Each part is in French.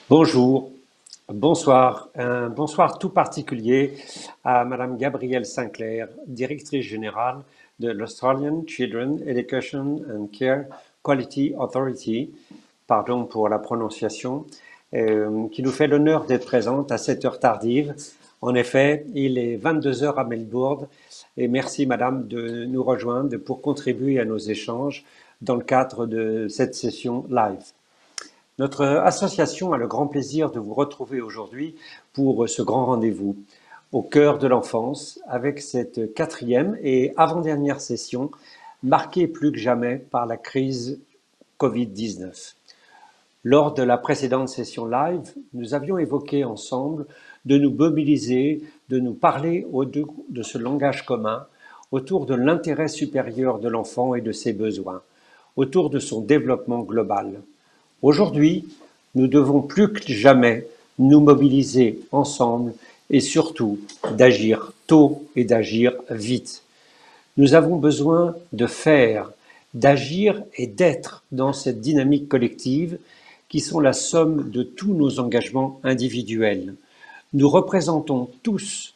Bonjour, bonsoir, un bonsoir tout particulier à Madame Gabrielle Sinclair, directrice générale de l'Australian Children Education and Care Quality Authority, pardon pour la prononciation, qui nous fait l'honneur d'être présente à cette heure tardive. En effet, il est 22 heures à Melbourne et merci Madame de nous rejoindre pour contribuer à nos échanges dans le cadre de cette session live. Notre association a le grand plaisir de vous retrouver aujourd'hui pour ce grand rendez-vous au cœur de l'enfance avec cette quatrième et avant-dernière session marquée plus que jamais par la crise Covid-19. Lors de la précédente session live, nous avions évoqué ensemble de nous mobiliser, de nous parler de ce langage commun autour de l'intérêt supérieur de l'enfant et de ses besoins, autour de son développement global. Aujourd'hui, nous devons plus que jamais nous mobiliser ensemble et surtout d'agir tôt et d'agir vite. Nous avons besoin de faire, d'agir et d'être dans cette dynamique collective qui sont la somme de tous nos engagements individuels. Nous représentons tous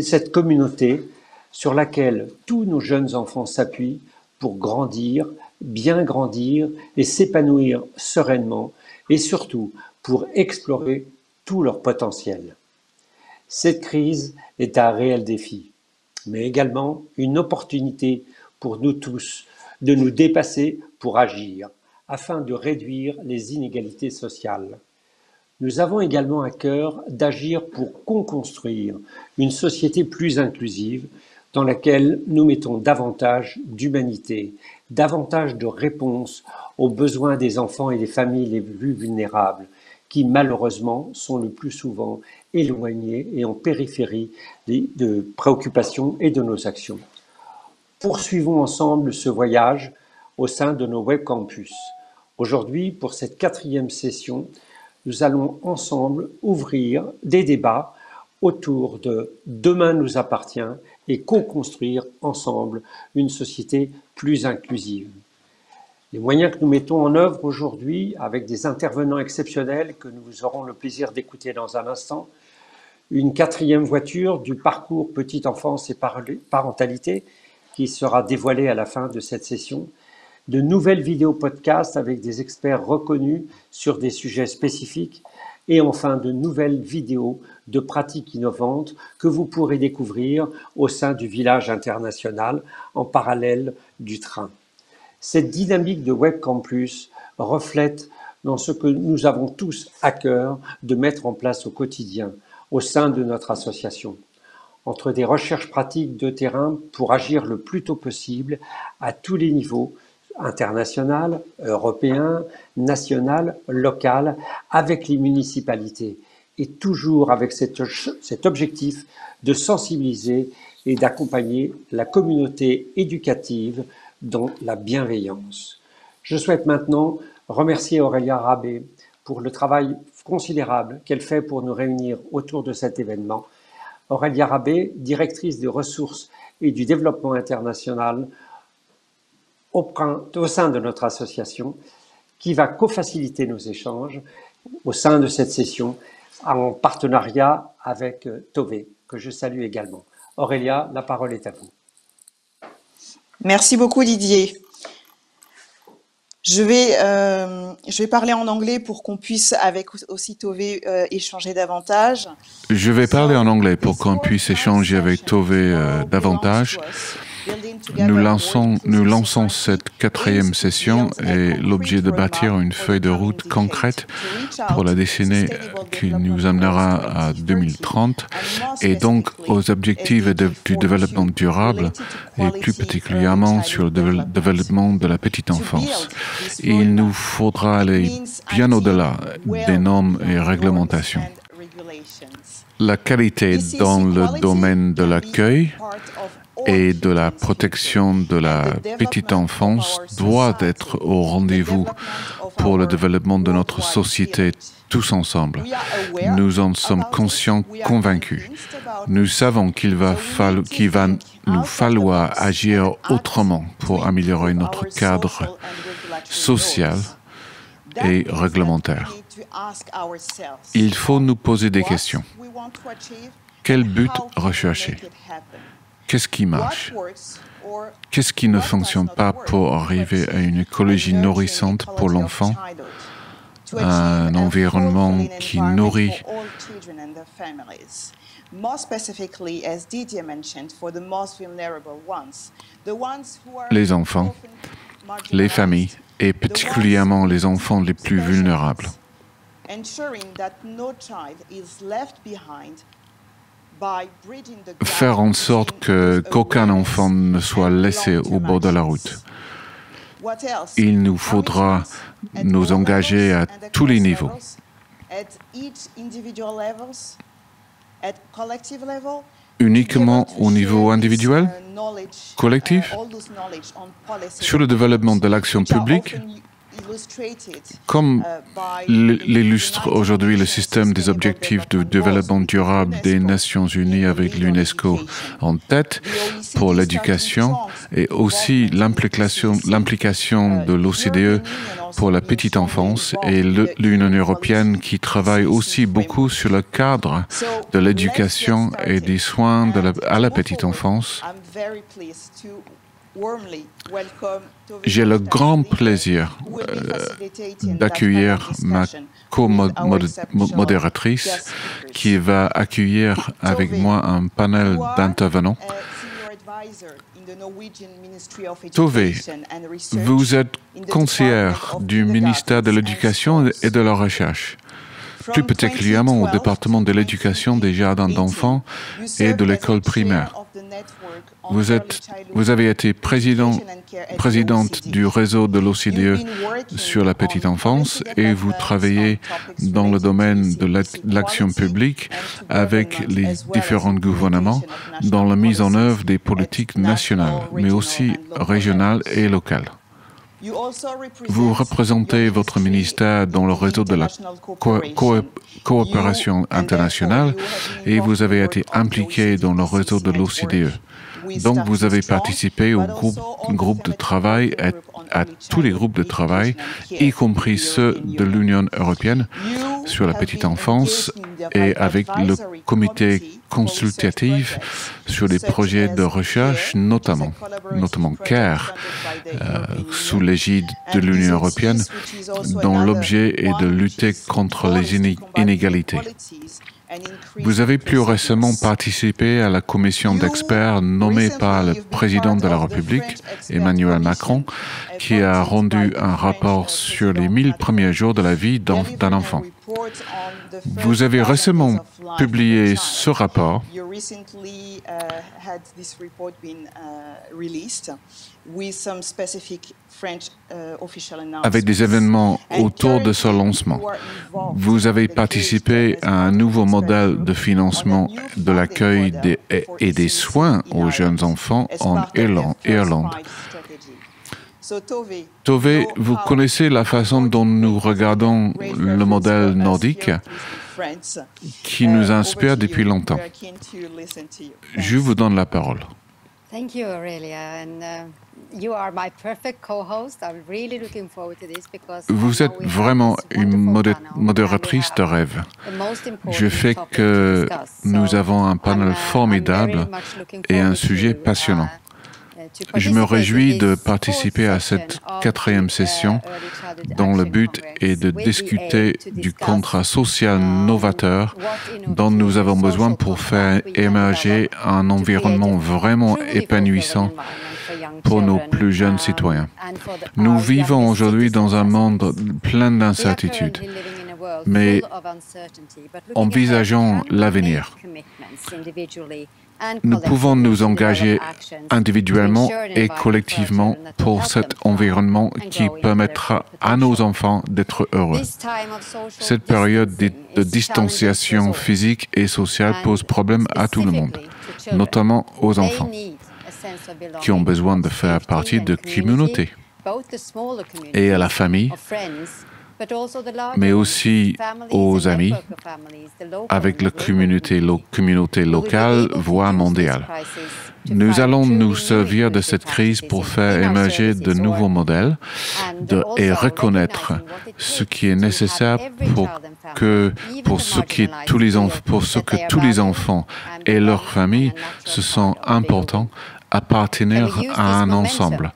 cette communauté sur laquelle tous nos jeunes enfants s'appuient pour grandir, bien grandir et s'épanouir sereinement et surtout pour explorer tout leur potentiel. Cette crise est un réel défi, mais également une opportunité pour nous tous de nous dépasser pour agir afin de réduire les inégalités sociales. Nous avons également à cœur d'agir pour co-construire une société plus inclusive dans laquelle nous mettons davantage d'humanité, davantage de réponses aux besoins des enfants et des familles les plus vulnérables, qui malheureusement sont le plus souvent éloignés et en périphérie de préoccupations et de nos actions. Poursuivons ensemble ce voyage au sein de nos web campus. Aujourd'hui, pour cette quatrième session, nous allons ensemble ouvrir des débats autour de « Demain nous appartient » et co-construire ensemble une société plus inclusive. Les moyens que nous mettons en œuvre aujourd'hui avec des intervenants exceptionnels que nous aurons le plaisir d'écouter dans un instant, une quatrième voiture du parcours Petite Enfance et Parentalité qui sera dévoilée à la fin de cette session, de nouvelles vidéos podcasts avec des experts reconnus sur des sujets spécifiques et enfin de nouvelles vidéos de pratiques innovantes que vous pourrez découvrir au sein du village international en parallèle du train. Cette dynamique de Web Campus reflète dans ce que nous avons tous à cœur de mettre en place au quotidien au sein de notre association. Entre des recherches pratiques de terrain pour agir le plus tôt possible à tous les niveaux, international, européen, national, local, avec les municipalités et toujours avec cet objectif de sensibiliser et d'accompagner la communauté éducative dans la bienveillance. Je souhaite maintenant remercier Aurélia Rabé pour le travail considérable qu'elle fait pour nous réunir autour de cet événement. Aurélia Rabé, directrice des ressources et du développement international au sein de notre association, qui va co-faciliter nos échanges au sein de cette session en partenariat avec Tové, que je salue également. Aurélia, la parole est à vous. Merci beaucoup Didier. Je vais parler en anglais pour qu'on puisse, avec aussi Tové, échanger davantage. Je vais parler en anglais pour qu'on puisse échanger avec Tové davantage. Nous lançons cette quatrième session et l'objet de bâtir une feuille de route concrète pour la décennie qui nous amènera à 2030 et donc aux objectifs du développement durable et plus particulièrement sur le développement de la petite enfance. Il nous faudra aller bien au-delà des normes et réglementations. La qualité dans le domaine de l'accueil et de la protection de la petite enfance doit être au rendez-vous pour le développement de notre société tous ensemble. Nous en sommes conscients, convaincus. Nous savons qu'il va nous falloir agir autrement pour améliorer notre cadre social et réglementaires. Il faut nous poser des questions. Quel but rechercher? Qu'est-ce qui marche? Qu'est-ce qui ne fonctionne pas pour arriver à une écologie nourrissante pour l'enfant, un environnement qui nourrit les enfants, les familles et particulièrement les enfants les plus vulnérables. Faire en sorte qu'aucun enfant ne soit laissé au bord de la route. Il nous faudra nous engager à tous les niveaux. Uniquement au niveau individuel, collectif, sur le développement de l'action publique, comme l'illustre aujourd'hui le système des objectifs de développement durable des Nations Unies avec l'UNESCO en tête pour l'éducation et aussi l'implication de l'OCDE pour la petite enfance et l'Union européenne qui travaille aussi beaucoup sur le cadre de l'éducation et des soins à la petite enfance. J'ai le grand plaisir d'accueillir ma co-modératrice qui va accueillir avec moi un panel d'intervenants. Tove, vous êtes conseillère du ministère de l'Éducation et de la Recherche, plus particulièrement au département de l'éducation des jardins d'enfants et de l'école primaire. Vous avez été présidente du réseau de l'OCDE sur la petite enfance et vous travaillez dans le domaine de l'action publique avec les différents gouvernements dans la mise en œuvre des politiques nationales, mais aussi régionales et locales. Vous représentez votre ministère dans le réseau de la coopération internationale et vous avez été impliqué dans le réseau de l'OCDE. Donc, vous avez participé au groupe de travail, à tous les groupes de travail, y compris ceux de l'Union européenne sur la petite enfance et avec le comité consultatif sur les projets de recherche, notamment CARE, sous l'égide de l'Union européenne, dont l'objet est de lutter contre les inégalités. Vous avez plus récemment participé à la commission d'experts nommée par le président de la République, Emmanuel Macron, qui a rendu un rapport sur les 1000 premiers jours de la vie d'un enfant. Vous avez récemment publié ce rapport avec des événements autour de ce lancement. Vous avez participé à un nouveau modèle de financement de l'accueil et des soins aux jeunes enfants en Irlande. Tove, vous connaissez la façon dont nous regardons le modèle nordique qui nous inspire depuis longtemps. Je vous donne la parole. Thank you, Aurelia. And you are my perfect co-host. I'm really looking forward to this because vous êtes vraiment une modératrice de rêve. Je fais que nous avons un panel formidable et un sujet passionnant. Je me réjouis de participer à cette 4e session dont le but est de discuter du contrat social novateur dont nous avons besoin pour faire émerger un environnement vraiment épanouissant pour nos plus jeunes citoyens. Nous vivons aujourd'hui dans un monde plein d'incertitudes, mais envisageons l'avenir. Nous pouvons nous engager individuellement et collectivement pour cet environnement qui permettra à nos enfants d'être heureux. Cette période de distanciation physique et sociale pose problème à tout le monde, notamment aux enfants, qui ont besoin de faire partie de communautés, et à la famille, mais aussi aux amis, avec la communauté locale, voire mondiale. Nous allons nous servir de cette crise pour faire émerger de nouveaux modèles et reconnaître ce qui est nécessaire pour que tous les enfants et leurs familles se sentent importants, appartenir à un ensemble.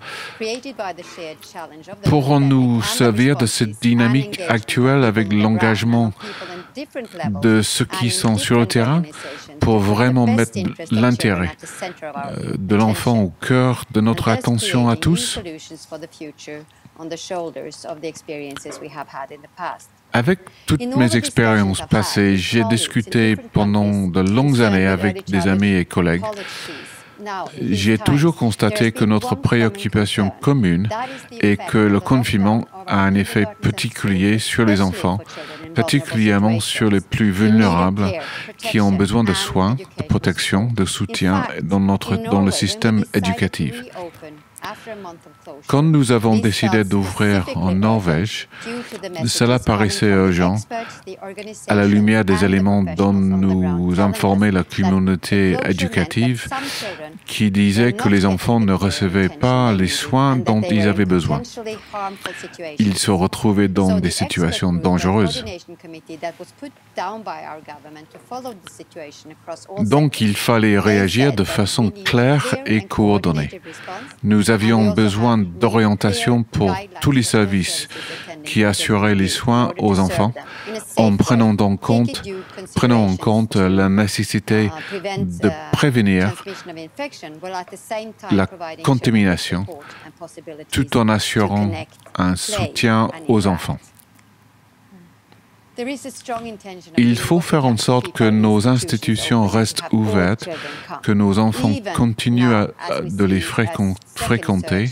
Pourrons-nous servir de cette dynamique actuelle avec l'engagement de ceux qui sont sur le terrain pour vraiment mettre l'intérêt de l'enfant au cœur de notre attention à tous? Avec toutes mes expériences passées, j'ai discuté pendant de longues années avec des amis et collègues. J'ai toujours constaté que notre préoccupation commune est que le confinement a un effet particulier sur les enfants, particulièrement sur les plus vulnérables qui ont besoin de soins, de protection, de soutien dans le système éducatif. Quand nous avons décidé d'ouvrir en Norvège, cela paraissait urgent à la lumière des éléments dont nous informait la communauté éducative qui disait que les enfants ne recevaient pas les soins dont ils avaient besoin. Ils se retrouvaient dans des situations dangereuses. Donc il fallait réagir de façon claire et coordonnée. Nous avions besoin d'orientation pour tous les services qui assuraient les soins aux enfants en prenant en compte la nécessité de prévenir la contamination tout en assurant un soutien aux enfants. Il faut faire en sorte que nos institutions restent ouvertes, que nos enfants continuent de les fréquenter,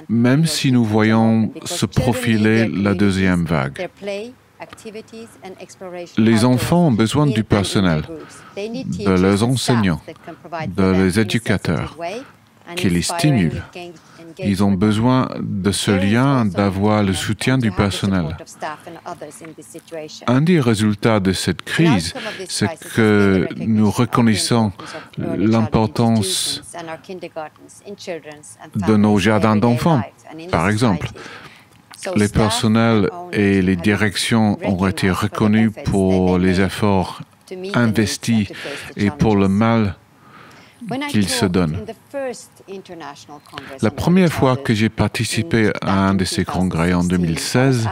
même si nous voyons se profiler la deuxième vague. Les enfants ont besoin du personnel, de leurs enseignants, de leurs éducateurs, qui les stimulent. Ils ont besoin de ce lien, d'avoir le soutien du personnel. Un des résultats de cette crise, c'est que nous reconnaissons l'importance de nos jardins d'enfants, par exemple. Les personnels et les directions ont été reconnus pour les efforts investis et pour le mal qu'ils se donnent. La première fois que j'ai participé à un de ces congrès en 2016,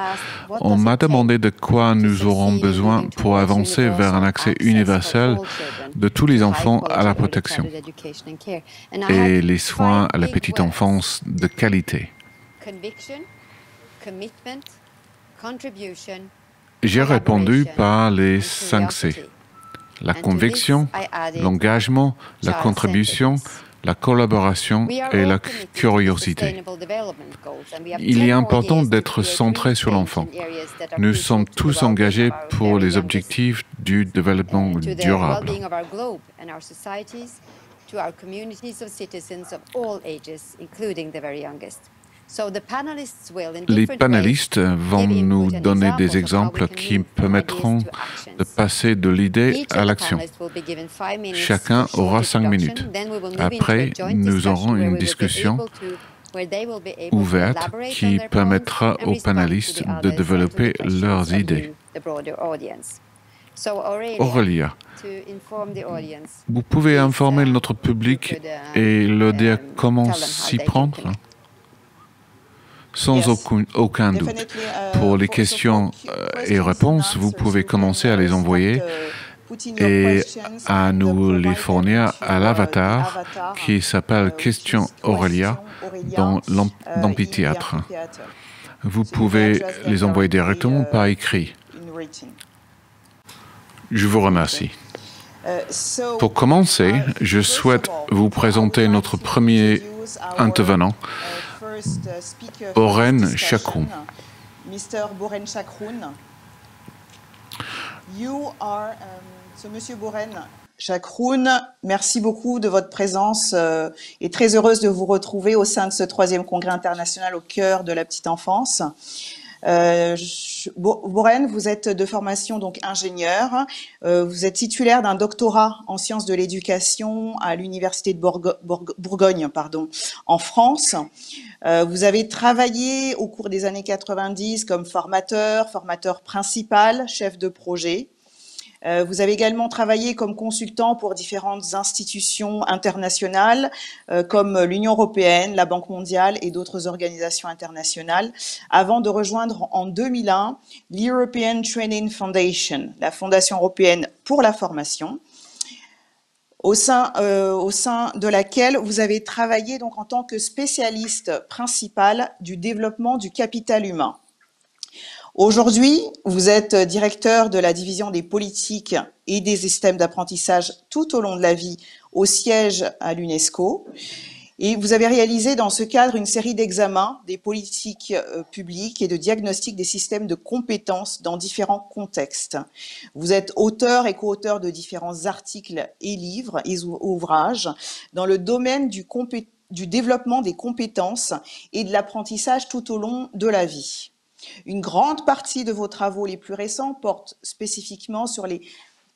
on m'a demandé de quoi nous aurons besoin pour avancer vers un accès universel de tous les enfants à la protection et les soins à la petite enfance de qualité. J'ai répondu par les 5 C. La conviction, l'engagement, la contribution, la collaboration et la curiosité. Il est important d'être centré sur l'enfant. Nous sommes tous engagés pour les objectifs du développement durable. Les panélistes vont nous donner des exemples qui permettront de passer de l'idée à l'action. Chacun aura 5 minutes. Après, nous aurons une discussion ouverte qui permettra aux panélistes de développer leurs idées. Aurélia, vous pouvez informer notre public et leur dire comment s'y prendre ? Sans aucun doute. Pour les questions et réponses, vous pouvez commencer à les envoyer et à nous les fournir à l'avatar qui s'appelle Question Aurélia dans l'amphithéâtre. Vous pouvez les envoyer directement par écrit. Je vous remercie. Pour commencer, je souhaite vous présenter notre premier intervenant, Boren Chakroun. Mr. Boren Chakroun. Ce monsieur Boren Chakroun, merci beaucoup de votre présence et très heureuse de vous retrouver au sein de ce 3e congrès international au cœur de la petite enfance. Boren, vous êtes de formation donc ingénieur. Vous êtes titulaire d'un doctorat en sciences de l'éducation à l'université de Bourgogne, en France. Vous avez travaillé au cours des années 90 comme formateur principal, chef de projet. Vous avez également travaillé comme consultant pour différentes institutions internationales comme l'Union européenne, la Banque mondiale et d'autres organisations internationales, avant de rejoindre en 2001 l'European Training Foundation, la Fondation européenne pour la formation, au sein de laquelle vous avez travaillé donc en tant que spécialiste principal du développement du capital humain. Aujourd'hui, vous êtes directeur de la division des politiques et des systèmes d'apprentissage tout au long de la vie au siège à l'UNESCO. Et vous avez réalisé dans ce cadre une série d'examens des politiques publiques et de diagnostic des systèmes de compétences dans différents contextes. Vous êtes auteur et co-auteur de différents articles et livres et ouvrages dans le domaine du développement des compétences et de l'apprentissage tout au long de la vie. Une grande partie de vos travaux les plus récents portent spécifiquement sur les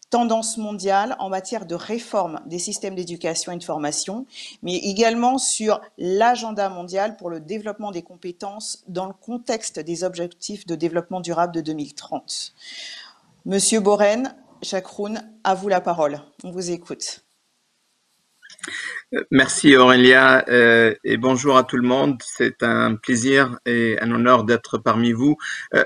tendances mondiales en matière de réforme des systèmes d'éducation et de formation, mais également sur l'agenda mondial pour le développement des compétences dans le contexte des objectifs de développement durable de 2030. Monsieur Boren, Chakroun, à vous la parole. On vous écoute. Merci Aurélia et bonjour à tout le monde. C'est un plaisir et un honneur d'être parmi vous.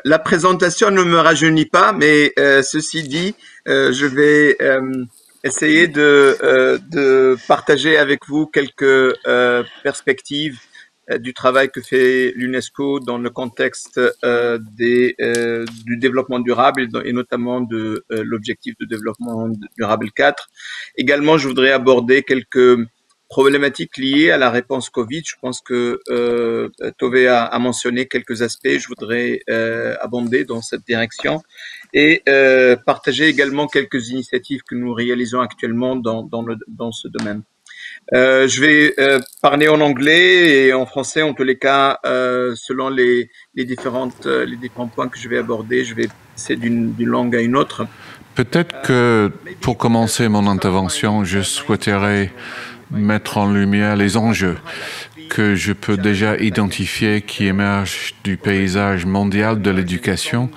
La présentation ne me rajeunit pas, mais ceci dit, je vais essayer de partager avec vous quelques perspectives du travail que fait l'UNESCO dans le contexte du développement durable et notamment de l'objectif de développement durable 4. Également, je voudrais aborder quelques problématiques liées à la réponse Covid. Je pense que Tove a mentionné quelques aspects. Je voudrais abonder dans cette direction et partager également quelques initiatives que nous réalisons actuellement dans ce domaine. Je vais parler en anglais et en français, en tous les cas, selon les différents points que je vais aborder. Je vais passer d'une langue à une autre. Peut-être que pour commencer mon intervention, je souhaiterais mettre en lumière les enjeux que je peux déjà identifier qui émergent du paysage mondial de l'éducation,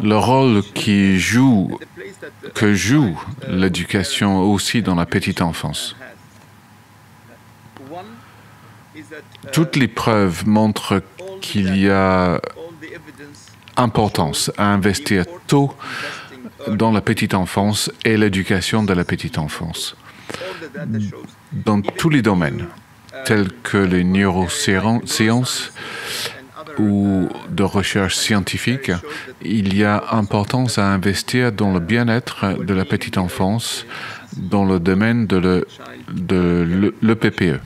le rôle que joue l'éducation aussi dans la petite enfance. Toutes les preuves montrent qu'il y a importance à investir tôt dans la petite enfance et l'éducation de la petite enfance. Dans tous les domaines, tels que les neurosciences ou de recherche scientifique, il y a importance à investir dans le bien-être de la petite enfance dans le domaine de l'EPPE.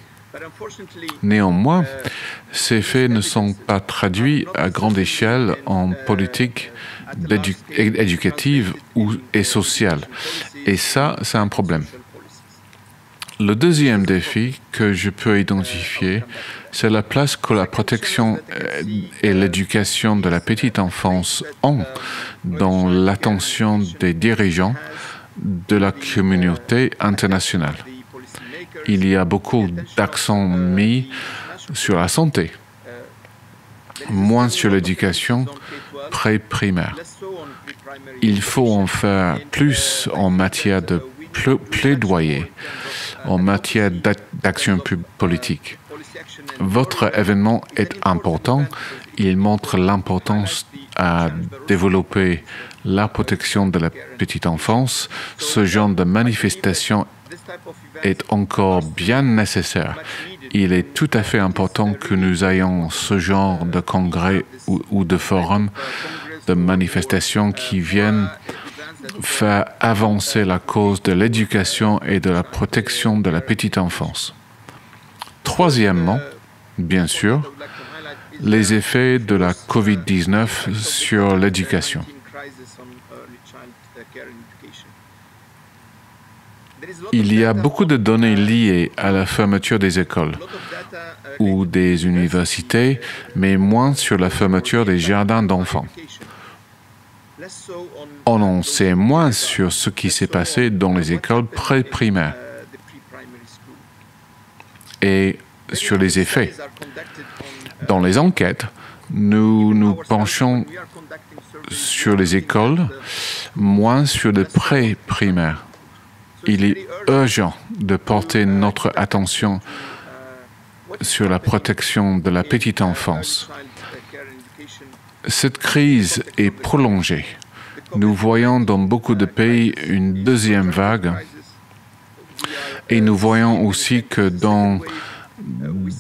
Néanmoins, ces faits ne sont pas traduits à grande échelle en politique éducative et sociale. Et ça, c'est un problème. Le deuxième défi que je peux identifier, c'est la place que la protection et l'éducation de la petite enfance ont dans l'attention des dirigeants de la communauté internationale. Il y a beaucoup d'accent mis sur la santé, moins sur l'éducation pré-primaire. Il faut en faire plus en matière de plaidoyer, en matière d'action politique. Votre événement est important. Il montre l'importance à développer la protection de la petite enfance. Ce genre de manifestation est encore bien nécessaire. Il est tout à fait important que nous ayons ce genre de congrès ou de forums, de manifestations qui viennent faire avancer la cause de l'éducation et de la protection de la petite enfance. Troisièmement, bien sûr, les effets de la COVID-19 sur l'éducation. Il y a beaucoup de données liées à la fermeture des écoles ou des universités, mais moins sur la fermeture des jardins d'enfants. On en sait moins sur ce qui s'est passé dans les écoles pré-primaires et sur les effets. Dans les enquêtes, nous nous penchons sur les écoles, moins sur les pré-primaires. Il est urgent de porter notre attention sur la protection de la petite enfance. Cette crise est prolongée. Nous voyons dans beaucoup de pays une deuxième vague et nous voyons aussi que dans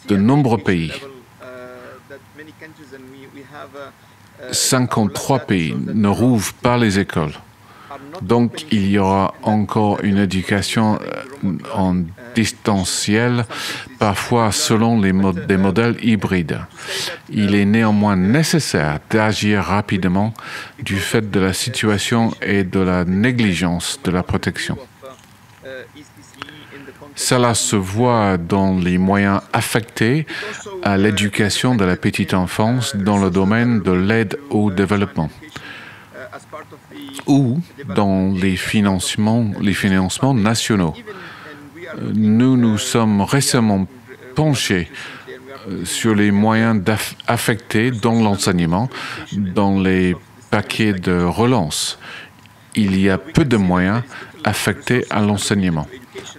de nombreux pays, 53 pays ne rouvrent pas les écoles. Donc, il y aura encore une éducation en distanciel, parfois selon des modèles hybrides. Il est néanmoins nécessaire d'agir rapidement du fait de la situation et de la négligence de la protection. Cela se voit dans les moyens affectés à l'éducation de la petite enfance dans le domaine de l'aide au développement ou dans les financements nationaux. Nous nous sommes récemment penchés sur les moyens affectés dans l'enseignement, dans les paquets de relance. Il y a peu de moyens affectés à l'enseignement,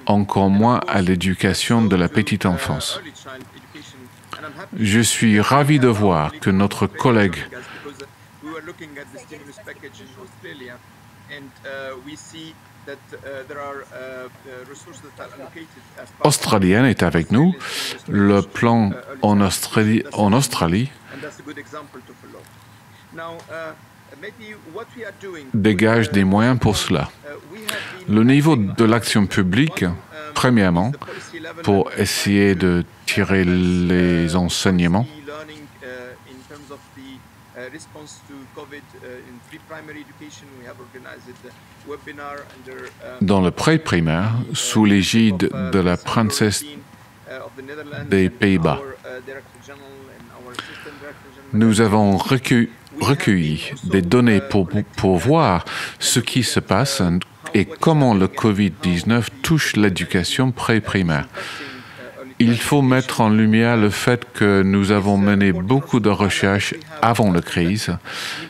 encore moins à l'éducation de la petite enfance. Je suis ravi de voir que notre collègue australienne est avec nous. Le plan en Australie dégage des moyens pour cela. Le niveau de l'action publique, premièrement, pour essayer de tirer les enseignements, dans le pré-primaire, sous l'égide de la princesse des Pays-Bas. Nous avons recueilli des données pour voir ce qui se passe et comment le Covid-19 touche l'éducation pré-primaire. Il faut mettre en lumière le fait que nous avons mené beaucoup de recherches avant la crise.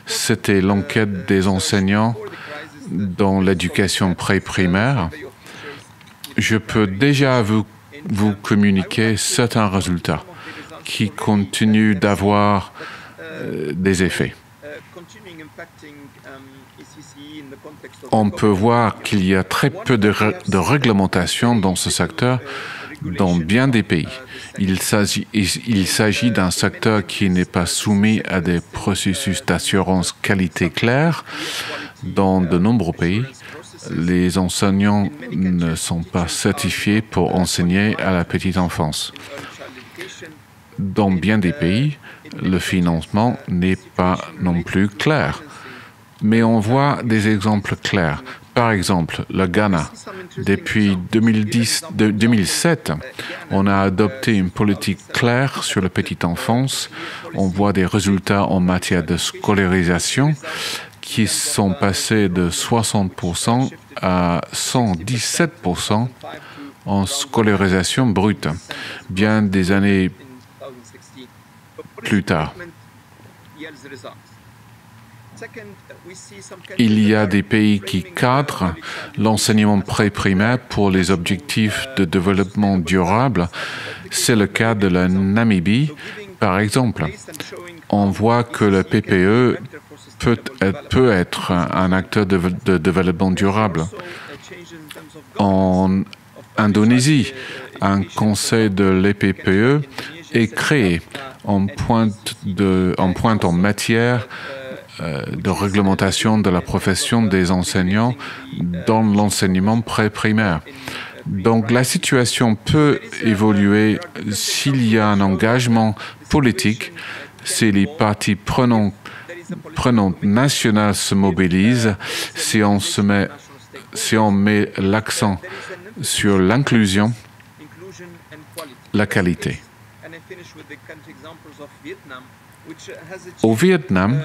C'était l'enquête des enseignants dans l'éducation pré-primaire. Je peux déjà vous communiquer certains résultats qui continuent d'avoir des effets. On peut voir qu'il y a très peu de réglementation dans ce secteur dans bien des pays. Il s'agit d'un secteur qui n'est pas soumis à des processus d'assurance qualité clairs. Dans de nombreux pays, les enseignants ne sont pas certifiés pour enseigner à la petite enfance. Dans bien des pays, le financement n'est pas non plus clair. Mais on voit des exemples clairs. Par exemple, le Ghana. Depuis 2007, on a adopté une politique claire sur la petite enfance. On voit des résultats en matière de scolarisation qui sont passés de 60% à 117% en scolarisation brute, bien des années plus tard. Il y a des pays qui cadrent l'enseignement pré-primaire pour les objectifs de développement durable. C'est le cas de la Namibie, par exemple. On voit que le PPE peut être un acteur de développement durable. En Indonésie, un conseil de l'EPPE est créé en pointe en matière de réglementation de la profession des enseignants dans l'enseignement pré-primaire. Donc la situation peut évoluer s'il y a un engagement politique, si les parties prenantes nationales se mobilisent, si on met l'accent sur l'inclusion, la qualité. Au Vietnam,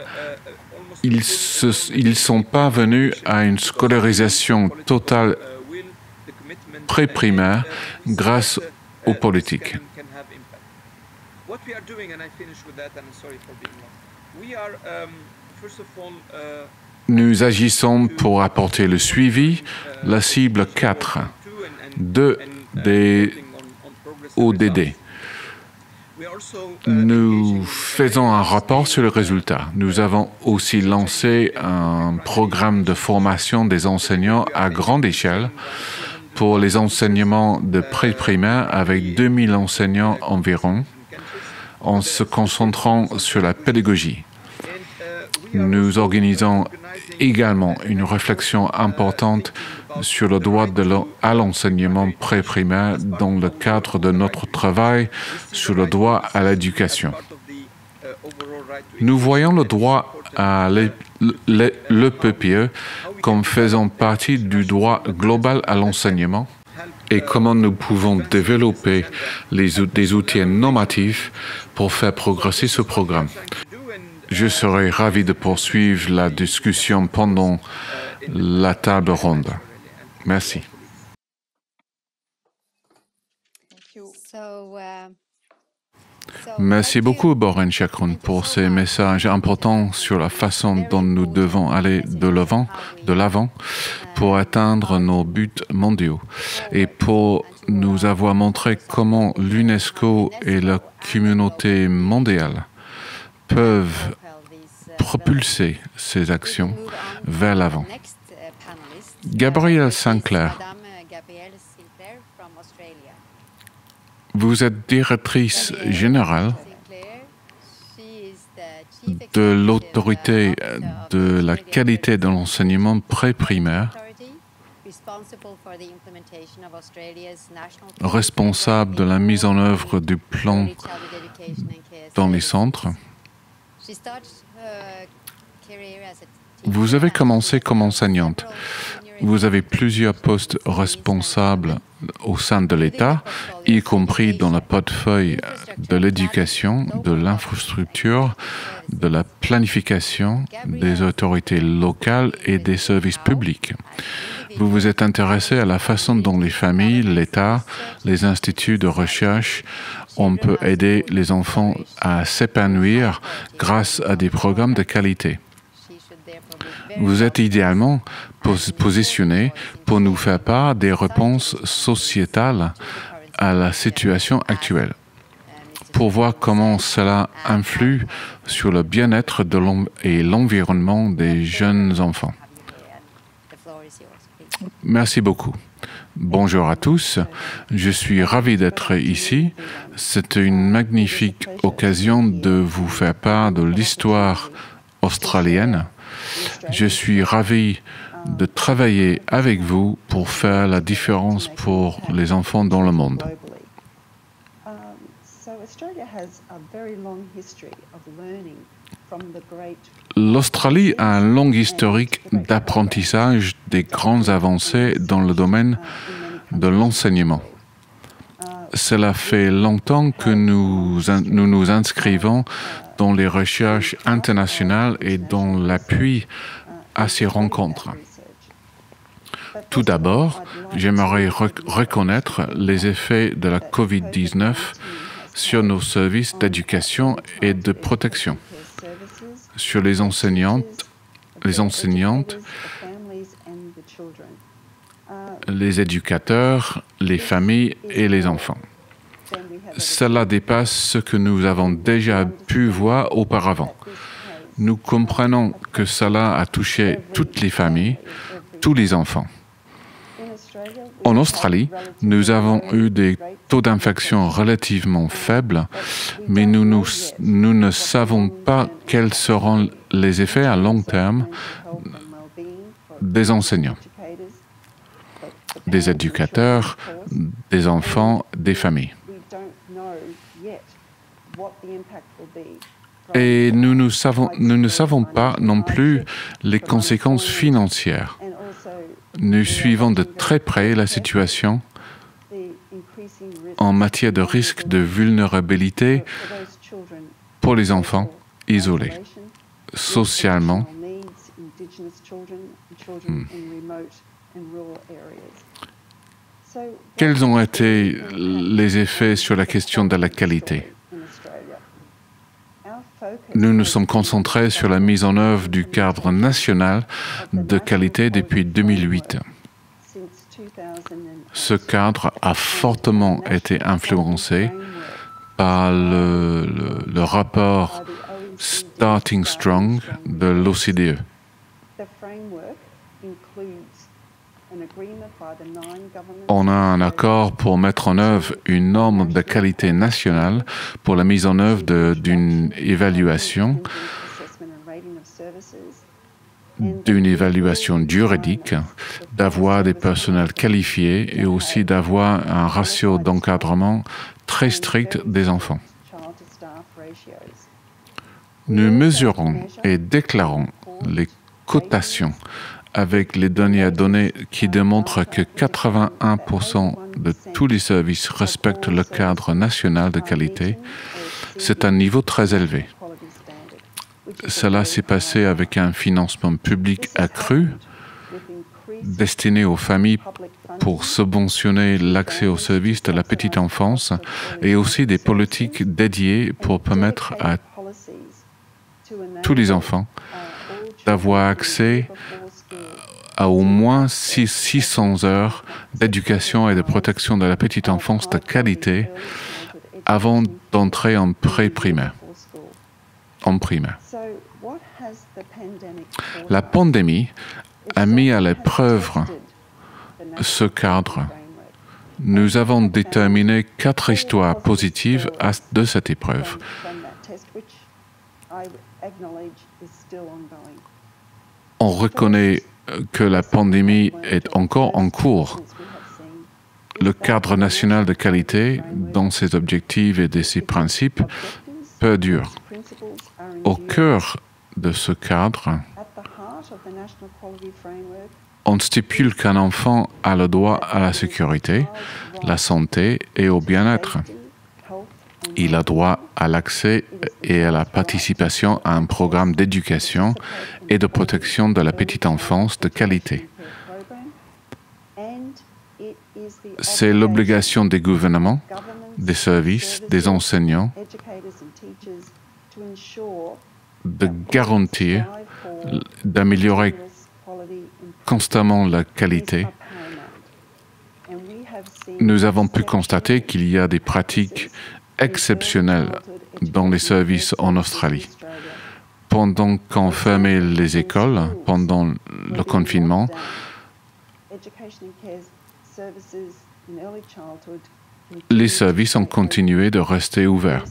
ils sont parvenus à une scolarisation totale pré-primaire grâce aux politiques. Nous agissons pour apporter le suivi, la cible 4 des ODD. Nous faisons un rapport sur le résultat. Nous avons aussi lancé un programme de formation des enseignants à grande échelle pour les enseignements de pré-primaire avec 2000 enseignants environ, en se concentrant sur la pédagogie. Nous organisons également une réflexion importante sur le droit à l'enseignement pré-primaire dans le cadre de notre travail sur le droit à l'éducation. Nous voyons le droit à l'EPPE comme faisant partie du droit global à l'enseignement et comment nous pouvons développer des outils normatifs pour faire progresser ce programme. Je serai ravi de poursuivre la discussion pendant la table ronde. Merci. Merci beaucoup, Boren Chakroun, pour ces messages importants sur la façon dont nous devons aller de l'avant pour atteindre nos buts mondiaux et pour nous avoir montré comment l'UNESCO et la communauté mondiale peuvent propulser ces actions vers l'avant. Gabrielle Sinclair, vous êtes directrice générale de l'autorité de la qualité de l'enseignement pré-primaire, responsable de la mise en œuvre du plan dans les centres. Vous avez commencé comme enseignante. Vous avez plusieurs postes responsables au sein de l'État, y compris dans le portefeuille de l'éducation, de l'infrastructure, de la planification, des autorités locales et des services publics. Vous vous êtes intéressé à la façon dont les familles, l'État, les instituts de recherche, on peut aider les enfants à s'épanouir grâce à des programmes de qualité. Vous êtes idéalement positionné pour nous faire part des réponses sociétales à la situation actuelle, pour voir comment cela influe sur le bien-être et l'environnement des jeunes enfants. Merci beaucoup. Bonjour à tous. Je suis ravi d'être ici. C'est une magnifique occasion de vous faire part de l'histoire australienne. Je suis ravi de travailler avec vous pour faire la différence pour les enfants dans le monde. L'Australie a un long historique d'apprentissage des grandes avancées dans le domaine de l'enseignement. Cela fait longtemps que nous nous inscrivons dans les recherches internationales et dans l'appui à ces rencontres. Tout d'abord, j'aimerais reconnaître les effets de la COVID-19 sur nos services d'éducation et de protection, sur les enseignantes, les éducateurs, les familles et les enfants. Cela dépasse ce que nous avons déjà pu voir auparavant. Nous comprenons que cela a touché toutes les familles, tous les enfants. En Australie, nous avons eu des taux d'infection relativement faibles, mais nous ne savons pas quels seront les effets à long terme des enseignants, des éducateurs, des enfants, des familles. Et nous ne savons pas non plus les conséquences financières. Nous suivons de très près la situation en matière de risque de vulnérabilité pour les enfants isolés, socialement. Quels ont été les effets sur la question de la qualité? Nous nous sommes concentrés sur la mise en œuvre du cadre national de qualité depuis 2008. Ce cadre a fortement été influencé par le rapport Starting Strong de l'OCDE. On a un accord pour mettre en œuvre une norme de qualité nationale pour la mise en œuvre d'une évaluation juridique, d'avoir des personnels qualifiés et aussi d'avoir un ratio d'encadrement très strict des enfants. Nous mesurons et déclarons les cotations avec les dernières données qui démontrent que 81% de tous les services respectent le cadre national de qualité. C'est un niveau très élevé. Cela s'est passé avec un financement public accru destiné aux familles pour subventionner l'accès aux services de la petite enfance et aussi des politiques dédiées pour permettre à tous les enfants d'avoir accès à au moins 600 heures d'éducation et de protection de la petite enfance de qualité avant d'entrer en pré-primaire. En primaire. La pandémie a mis à l'épreuve ce cadre. Nous avons déterminé 4 histoires positives de cette épreuve. On reconnaît que la pandémie est encore en cours. Le cadre national de qualité, dans ses objectifs et de ses principes, perdure. Au cœur de ce cadre, on stipule qu'un enfant a le droit à la sécurité, la santé et au bien-être. Il a droit à l'accès et à la participation à un programme d'éducation et de protection de la petite enfance de qualité. C'est l'obligation des gouvernements, des services, des enseignants de garantir, d'améliorer constamment la qualité. Nous avons pu constater qu'il y a des pratiques exceptionnelles dans les services en Australie. Pendant qu'on fermait les écoles, pendant le confinement, les services ont continué de rester ouverts.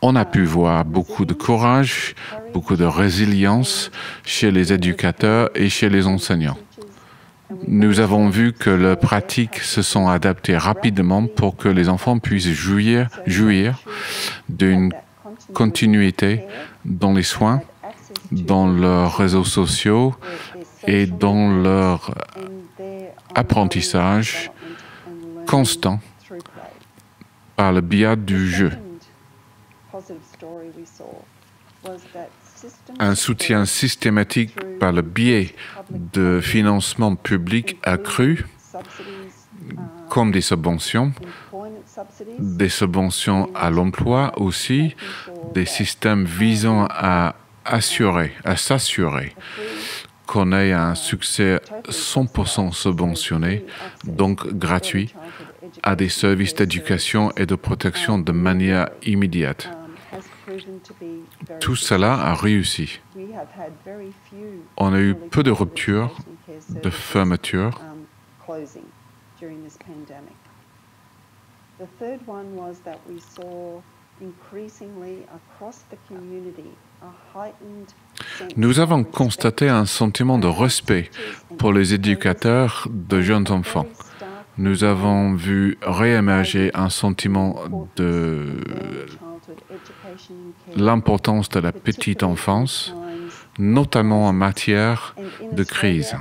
On a pu voir beaucoup de courage, beaucoup de résilience chez les éducateurs et chez les enseignants. Nous avons vu que leurs pratiques se sont adaptées rapidement pour que les enfants puissent jouir d'une continuité dans les soins, dans leurs réseaux sociaux et dans leur apprentissage constant par le biais du jeu. Un soutien systématique par le biais de financement public accru, comme des subventions à l'emploi aussi, des systèmes visant à s'assurer qu'on ait un succès 100% subventionné, donc gratuit, à des services d'éducation et de protection de manière immédiate. Tout cela a réussi. On a eu peu de ruptures, de fermetures. Nous avons constaté un sentiment de respect pour les éducateurs de jeunes enfants. Nous avons vu réémerger un sentiment de l'importance de la petite enfance, notamment en matière de crise.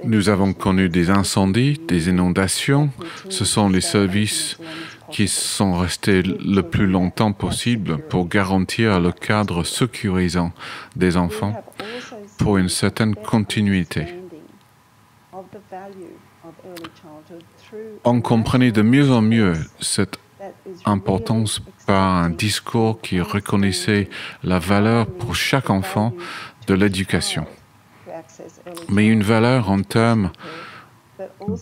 Nous avons connu des incendies, des inondations. Ce sont les services qui sont restés le plus longtemps possible pour garantir le cadre sécurisant des enfants pour une certaine continuité. On comprenait de mieux en mieux cette importance par un discours qui reconnaissait la valeur pour chaque enfant de l'éducation, mais une valeur en termes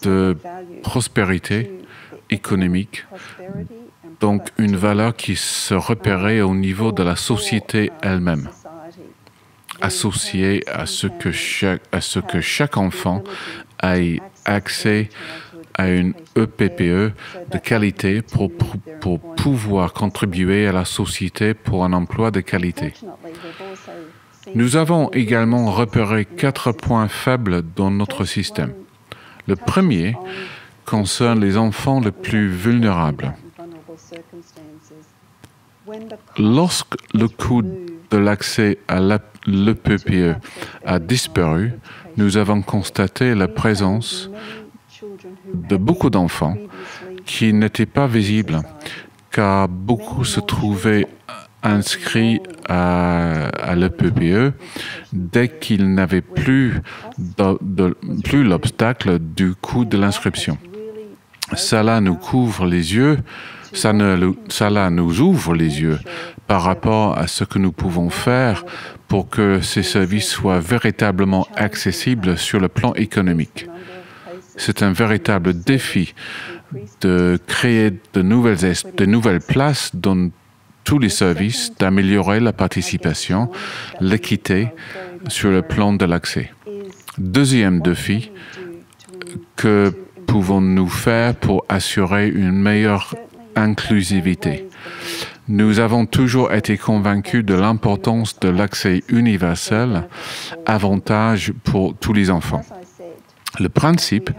de prospérité économique, donc une valeur qui se repérait au niveau de la société elle-même, associée à ce que chaque enfant ait accès à une EPPE de qualité pour pouvoir contribuer à la société pour un emploi de qualité. Nous avons également repéré 4 points faibles dans notre système. Le premier concerne les enfants les plus vulnérables. Lorsque le coût de l'accès à l'EPPE a disparu, nous avons constaté la présence de beaucoup d'enfants qui n'étaient pas visibles, car beaucoup se trouvaient inscrits à l'EPPE dès qu'ils n'avaient plus l'obstacle du coût de l'inscription. Cela nous couvre les yeux, cela nous ouvre les yeux par rapport à ce que nous pouvons faire pour que ces services soient véritablement accessibles sur le plan économique. C'est un véritable défi de créer de nouvelles places dans tous les services, d'améliorer la participation, l'équité sur le plan de l'accès. Deuxième défi, que pouvons-nous faire pour assurer une meilleure inclusivité? Nous avons toujours été convaincus de l'importance de l'accès universel, avantage pour tous les enfants. Le principe,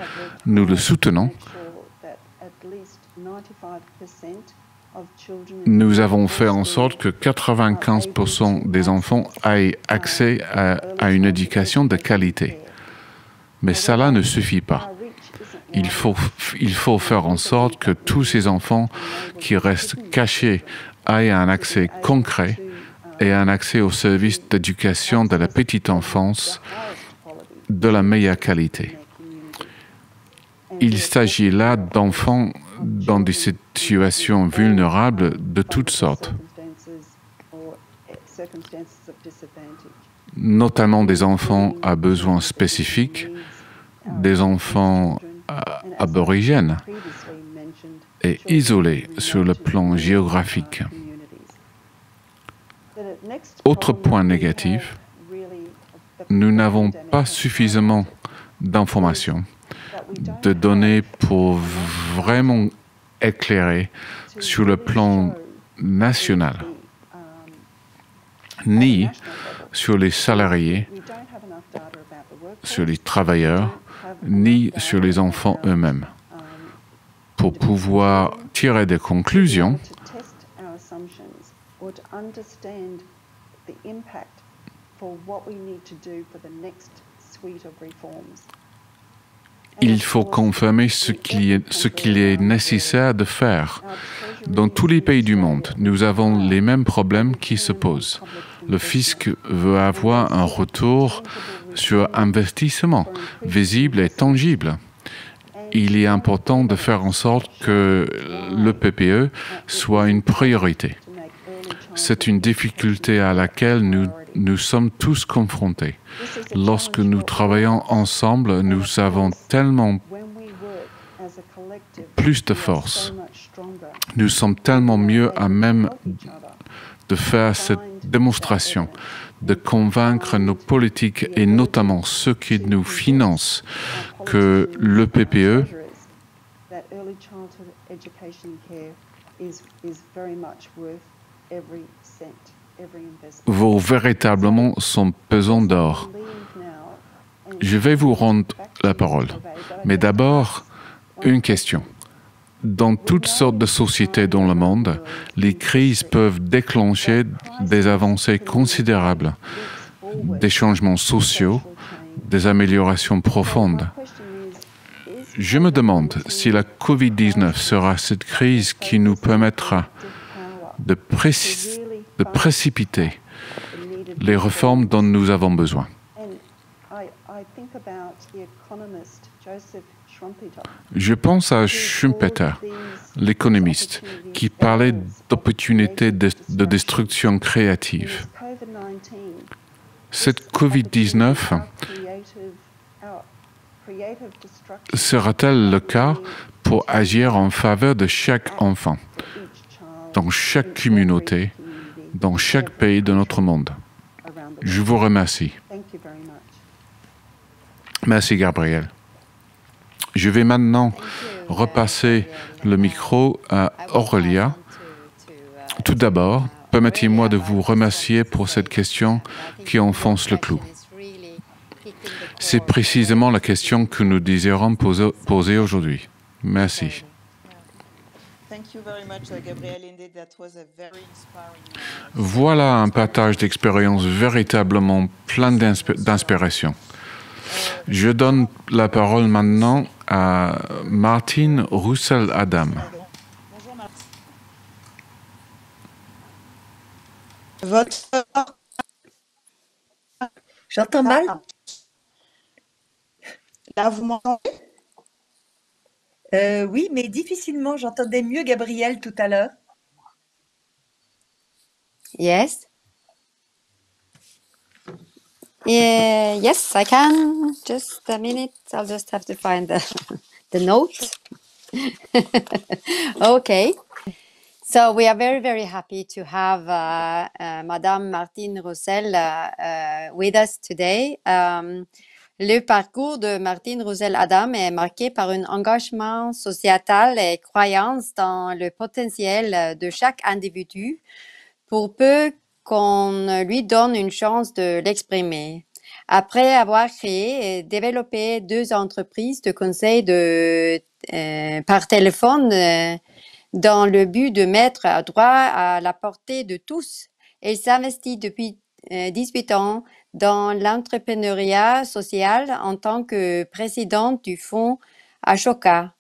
nous le soutenons. Nous avons fait en sorte que 95% des enfants aient accès à une éducation de qualité. Mais cela ne suffit pas. Il faut faire en sorte que tous ces enfants qui restent cachés aient un accès concret et un accès aux services d'éducation de la petite enfance de la meilleure qualité. Il s'agit là d'enfants dans des situations vulnérables de toutes sortes, notamment des enfants à besoins spécifiques, des enfants aborigènes et isolés sur le plan géographique. Autre point négatif, nous n'avons pas suffisamment d'informations, de données pour vraiment éclairer sur le plan national, ni sur les salariés, sur les travailleurs, ni sur les enfants eux-mêmes, pour pouvoir tirer des conclusions il faut confirmer ce qu'il est nécessaire de faire. Dans tous les pays du monde, nous avons les mêmes problèmes qui se posent. Le fisc veut avoir un retour sur investissement visible et tangible. Il est important de faire en sorte que le PPE soit une priorité. C'est une difficulté à laquelle nous sommes tous confrontés. Lorsque nous travaillons ensemble, nous avons tellement plus de force. Nous sommes tellement mieux à même de faire cette démonstration, de convaincre nos politiques et notamment ceux qui nous financent que le PPE vaut véritablement son pesant d'or. Je vais vous rendre la parole. Mais d'abord, une question. Dans toutes sortes de sociétés dans le monde, les crises peuvent déclencher des avancées considérables, des changements sociaux, des améliorations profondes. Je me demande si la COVID-19 sera cette crise qui nous permettra de précipiter les réformes dont nous avons besoin. Je pense à Schumpeter, l'économiste, qui parlait d'opportunités de destruction créative. Cette COVID-19 sera-t-elle le cas pour agir en faveur de chaque enfant, dans chaque communauté, dans chaque pays de notre monde? Je vous remercie. Merci, Gabriel. Je vais maintenant repasser le micro à Aurélia. Tout d'abord, permettez-moi de vous remercier pour cette question qui enfonce le clou. C'est précisément la question que nous désirons poser aujourd'hui. Merci. Voilà un partage d'expériences véritablement plein d'inspiration. Je donne la parole maintenant à Martine Roussel-Adam. J'entends mal. Là, vous m'entendez? Oui, mais difficilement. J'entendais mieux Gabriel tout à l'heure. Yes. Yeah, yes, I can. Just a minute. I'll just have to find the note. Okay. So we are very, very happy to have Madame Martine Roussel with us today. Le parcours de Martine Roussel-Adam est marqué par un engagement sociétal et croyance dans le potentiel de chaque individu pour peu qu'on lui donne une chance de l'exprimer. Après avoir créé et développé 2 entreprises de conseil par téléphone dans le but de mettre à droit à la portée de tous, elle s'investit depuis 18 ans dans l'entrepreneuriat social en tant que présidente du fonds Ashoka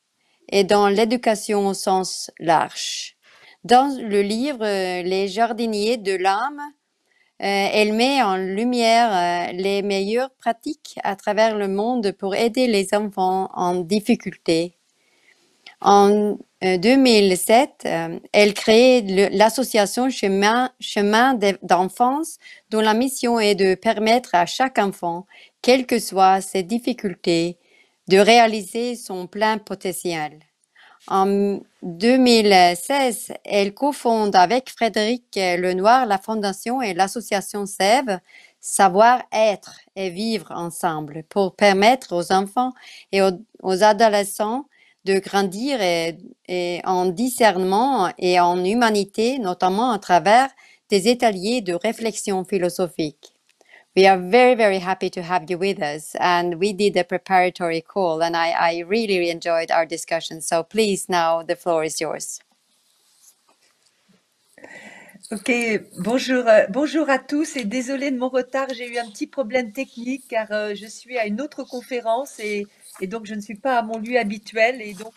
et dans l'éducation au sens large. Dans le livre Les jardiniers de l'âme, elle met en lumière les meilleures pratiques à travers le monde pour aider les enfants en difficulté. En 2007, elle crée l'association Chemin d'enfance, dont la mission est de permettre à chaque enfant, quelles que soient ses difficultés, de réaliser son plein potentiel. En 2016, elle cofonde avec Frédéric Lenoir la fondation et l'association SEV, Savoir-être et vivre ensemble, pour permettre aux enfants et aux adolescents de grandir et en discernement et en humanité, notamment à travers des ateliers de réflexion philosophique. We are very, very happy to have you with us, and we did a preparatory call, and I really enjoyed our discussion. So please, now the floor is yours. Ok, bonjour, bonjour à tous et désolée de mon retard, j'ai eu un petit problème technique car je suis à une autre conférence et donc je ne suis pas à mon lieu habituel et donc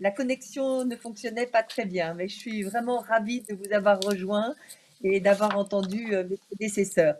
la connexion ne fonctionnait pas très bien. Mais je suis vraiment ravie de vous avoir rejoint et d'avoir entendu mes prédécesseurs.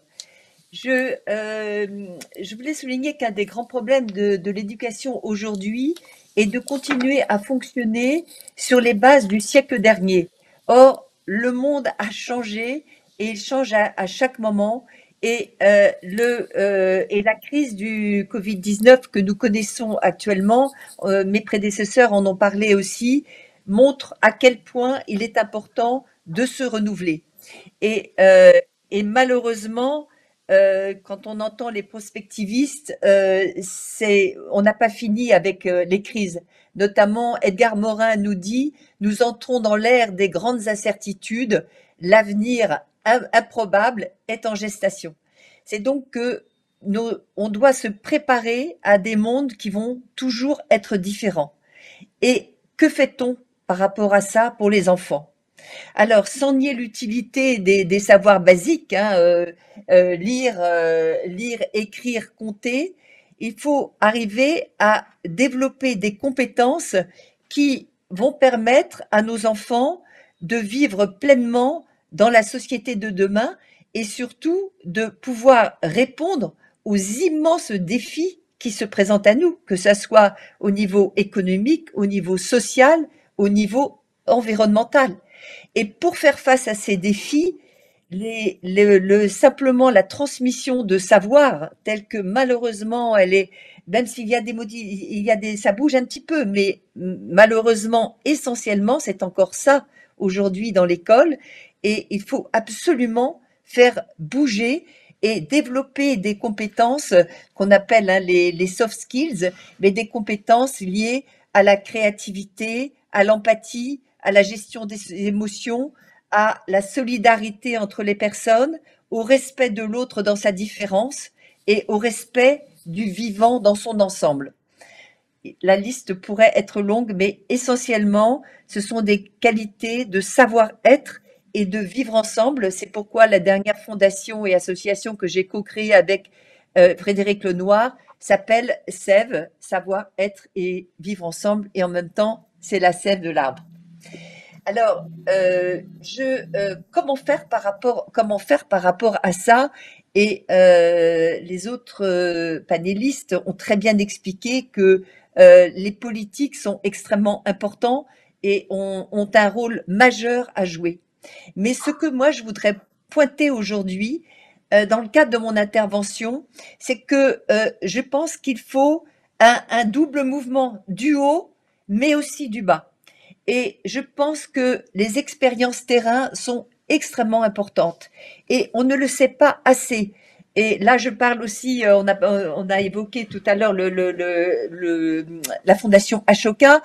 Je voulais souligner qu'un des grands problèmes de l'éducation aujourd'hui est de continuer à fonctionner sur les bases du siècle dernier. Or, le monde a changé et il change à chaque moment. Et la crise du Covid-19 que nous connaissons actuellement, mes prédécesseurs en ont parlé aussi, montre à quel point il est important de se renouveler. Et malheureusement, quand on entend les prospectivistes, on n'a pas fini avec les crises. Notamment, Edgar Morin nous dit « Nous entrons dans l'ère des grandes incertitudes, l'avenir improbable est en gestation ». C'est donc que on doit se préparer à des mondes qui vont toujours être différents. Et Que fait-on par rapport à ça pour les enfants? Alors, sans nier l'utilité des savoirs basiques, hein, lire, écrire, compter, il faut arriver à développer des compétences qui vont permettre à nos enfants de vivre pleinement dans la société de demain et surtout de pouvoir répondre aux immenses défis qui se présentent à nous, que ce soit au niveau économique, au niveau social, au niveau environnemental. Et pour faire face à ces défis, simplement la transmission de savoir, telle que malheureusement elle est, même s'il y a ça bouge un petit peu, mais malheureusement, essentiellement, c'est encore ça aujourd'hui dans l'école. Et il faut absolument faire bouger et développer des compétences qu'on appelle les soft skills, mais des compétences liées à la créativité, à l'empathie, à la gestion des émotions, à la solidarité entre les personnes, au respect de l'autre dans sa différence et au respect du vivant dans son ensemble. La liste pourrait être longue, mais essentiellement, ce sont des qualités de savoir-être et de vivre ensemble. C'est pourquoi la dernière fondation et association que j'ai co-créée avec Frédéric Lenoir s'appelle SEV, savoir-être et vivre ensemble, et en même temps, c'est la sève de l'arbre. Alors, comment faire par rapport à ça? Et les autres panélistes ont très bien expliqué que les politiques sont extrêmement importants et ont un rôle majeur à jouer. Mais ce que moi, je voudrais pointer aujourd'hui, dans le cadre de mon intervention, c'est que je pense qu'il faut un double mouvement du haut, mais aussi du bas. Et je pense que les expériences terrain sont extrêmement importantes et on ne le sait pas assez. Et là, je parle aussi, on a évoqué tout à l'heure la fondation Ashoka,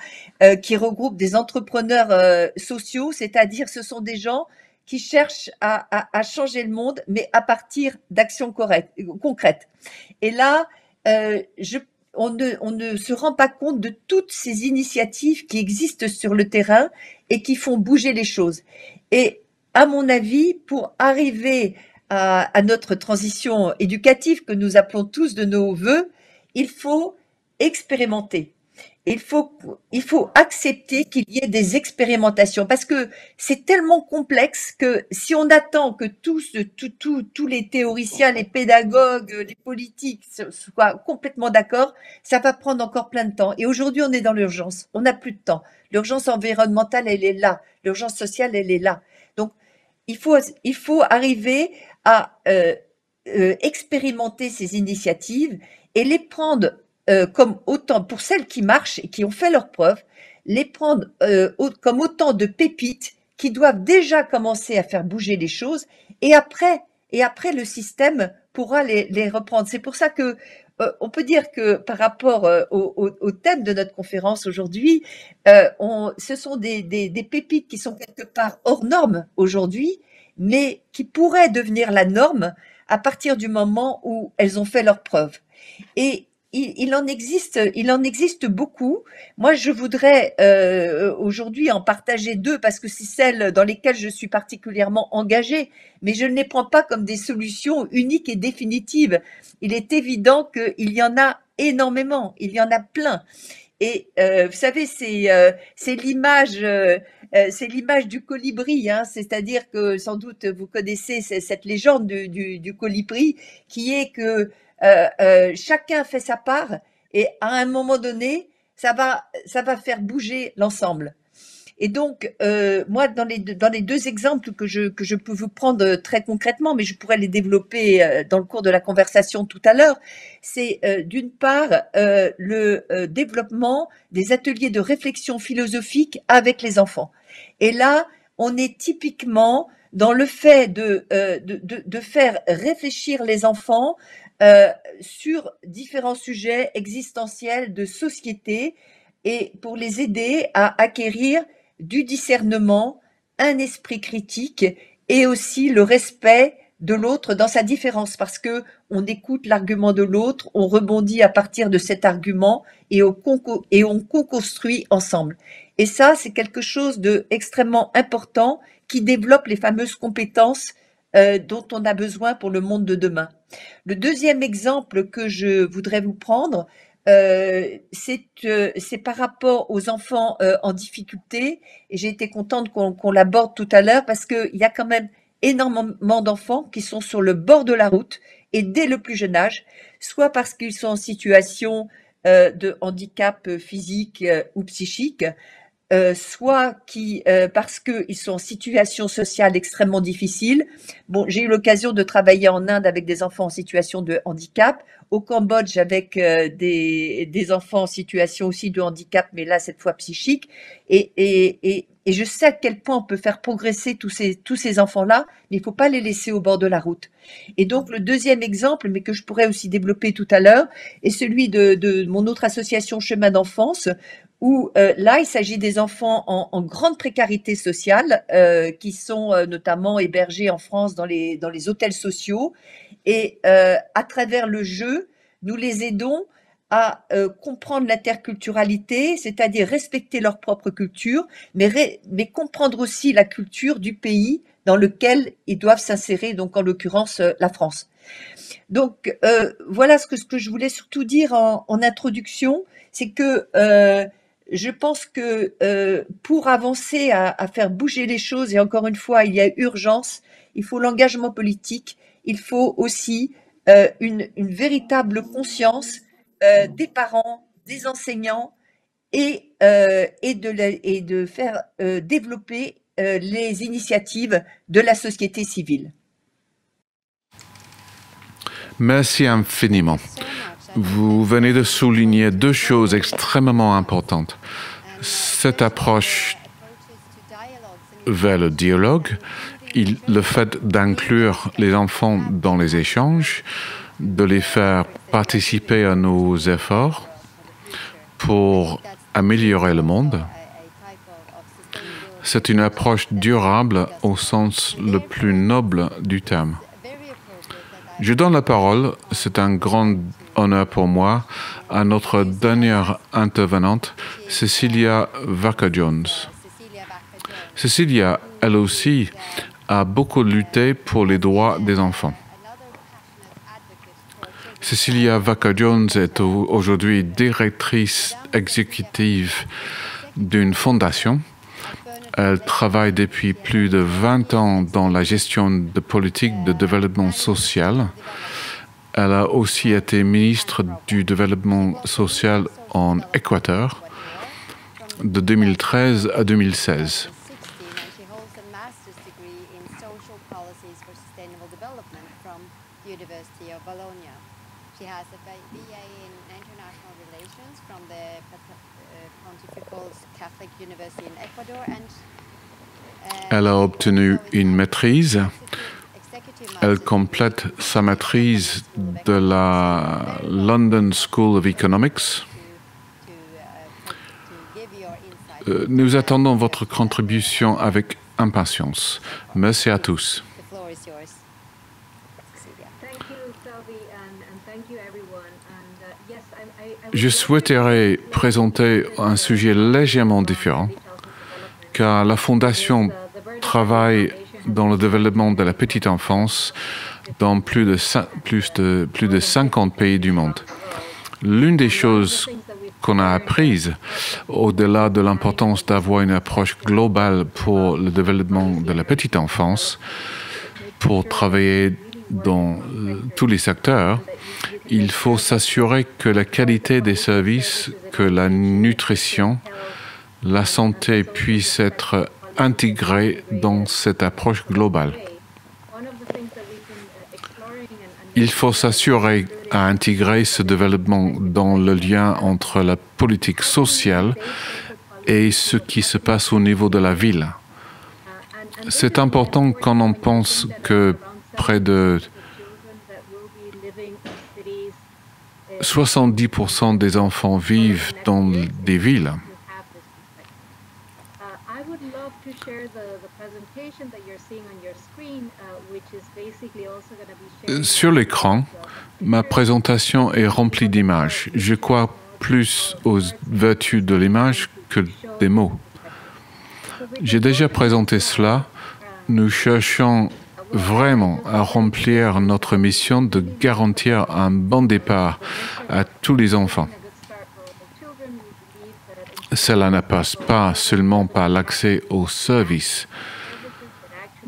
qui regroupe des entrepreneurs sociaux, c'est-à-dire ce sont des gens qui cherchent à changer le monde, mais à partir d'actions concrètes. Et là, on ne se rend pas compte de toutes ces initiatives qui existent sur le terrain et qui font bouger les choses. Et à mon avis, pour arriver à notre transition éducative que nous appelons tous de nos voeux, il faut expérimenter. Il faut accepter qu'il y ait des expérimentations parce que c'est tellement complexe que si on attend que tous les théoriciens, les pédagogues, les politiques soient complètement d'accord, ça va prendre encore plein de temps. Et aujourd'hui, on est dans l'urgence. On n'a plus de temps. L'urgence environnementale, elle est là. L'urgence sociale, elle est là. Donc, il faut arriver à expérimenter ces initiatives et les prendre comme autant, pour celles qui marchent et qui ont fait leurs preuves, les prendre comme autant de pépites qui doivent déjà commencer à faire bouger les choses et après le système pourra les reprendre. C'est pour ça que on peut dire que par rapport au thème de notre conférence aujourd'hui, ce sont des pépites qui sont quelque part hors normes aujourd'hui, mais qui pourraient devenir la norme à partir du moment où elles ont fait leurs preuves. Et il en existe beaucoup. Moi, je voudrais aujourd'hui en partager deux parce que c'est celles dans lesquelles je suis particulièrement engagée, mais je ne les prends pas comme des solutions uniques et définitives. Il est évident qu'il y en a énormément, il y en a plein. Et vous savez, c'est l'image du colibri, hein, c'est-à-dire que sans doute vous connaissez cette légende du colibri qui est que chacun fait sa part et à un moment donné, ça va faire bouger l'ensemble. Et donc, moi, dans les deux exemples que je peux vous prendre très concrètement, mais je pourrais les développer dans le cours de la conversation tout à l'heure, c'est d'une part le développement des ateliers de réflexion philosophique avec les enfants. Et là, on est typiquement dans le fait de faire réfléchir les enfants sur différents sujets existentiels de société et pour les aider à acquérir du discernement, un esprit critique et aussi le respect de l'autre dans sa différence parce que on écoute l'argument de l'autre, on rebondit à partir de cet argument et on co-construit ensemble. Et ça, c'est quelque chose d'extrêmement important qui développe les fameuses compétences dont on a besoin pour le monde de demain. Le deuxième exemple que je voudrais vous prendre, c'est par rapport aux enfants en difficulté, et j'ai été contente qu'on l'aborde tout à l'heure parce qu'il y a quand même énormément d'enfants qui sont sur le bord de la route et dès le plus jeune âge, soit parce qu'ils sont en situation de handicap physique ou psychique, soit parce qu'ils sont en situation sociale extrêmement difficile. Bon, j'ai eu l'occasion de travailler en Inde avec des enfants en situation de handicap, au Cambodge avec des enfants en situation aussi de handicap, mais là cette fois psychique. Et je sais à quel point on peut faire progresser tous ces enfants-là, mais il ne faut pas les laisser au bord de la route. Et donc le deuxième exemple, mais que je pourrais aussi développer tout à l'heure, est celui de mon autre association Chemin d'enfance, où là, il s'agit des enfants en grande précarité sociale, qui sont notamment hébergés en France dans les hôtels sociaux. Et à travers le jeu, nous les aidons à comprendre l'interculturalité, c'est-à-dire respecter leur propre culture, mais comprendre aussi la culture du pays dans lequel ils doivent s'insérer, donc en l'occurrence la France. Donc voilà ce que je voulais surtout dire en introduction, c'est que je pense que pour avancer à faire bouger les choses, et encore une fois, il y a urgence, il faut l'engagement politique, il faut aussi une véritable conscience des parents, des enseignants et de faire développer les initiatives de la société civile. Merci infiniment. Vous venez de souligner deux choses extrêmement importantes. Cette approche vers le dialogue, le fait d'inclure les enfants dans les échanges, de les faire participer à nos efforts pour améliorer le monde. C'est une approche durable au sens le plus noble du terme. Je donne la parole, c'est un grand honneur pour moi, à notre dernière intervenante, Cecilia Vaca-Jones. Cecilia, elle aussi, a beaucoup lutté pour les droits des enfants. Cecilia Vaca-Jones est aujourd'hui directrice exécutive d'une fondation. Elle travaille depuis plus de 20 ans dans la gestion de politiques de développement social. Elle a aussi été ministre du développement social en Équateur de 2013 à 2016. Elle a obtenu une maîtrise. Elle complète sa maîtrise de la London School of Economics. Nous attendons votre contribution avec impatience. Merci à tous. Je souhaiterais présenter un sujet légèrement différent, car la Fondation travaille dans le développement de la petite enfance dans plus de 50 pays du monde. L'une des choses qu'on a apprises, au-delà de l'importance d'avoir une approche globale pour le développement de la petite enfance, pour travailler dans tous les secteurs, il faut s'assurer que la qualité des services, que la nutrition, la santé puissent être intégrées dans cette approche globale. Il faut s'assurer à intégrer ce développement dans le lien entre la politique sociale et ce qui se passe au niveau de la ville. C'est important quand on pense que près de 70% des enfants vivent dans des villes. Sur l'écran, ma présentation est remplie d'images. Je crois plus aux vertus de l'image que des mots. J'ai déjà présenté cela. Nous cherchons vraiment à remplir notre mission de garantir un bon départ à tous les enfants. Cela ne passe pas seulement par l'accès aux services,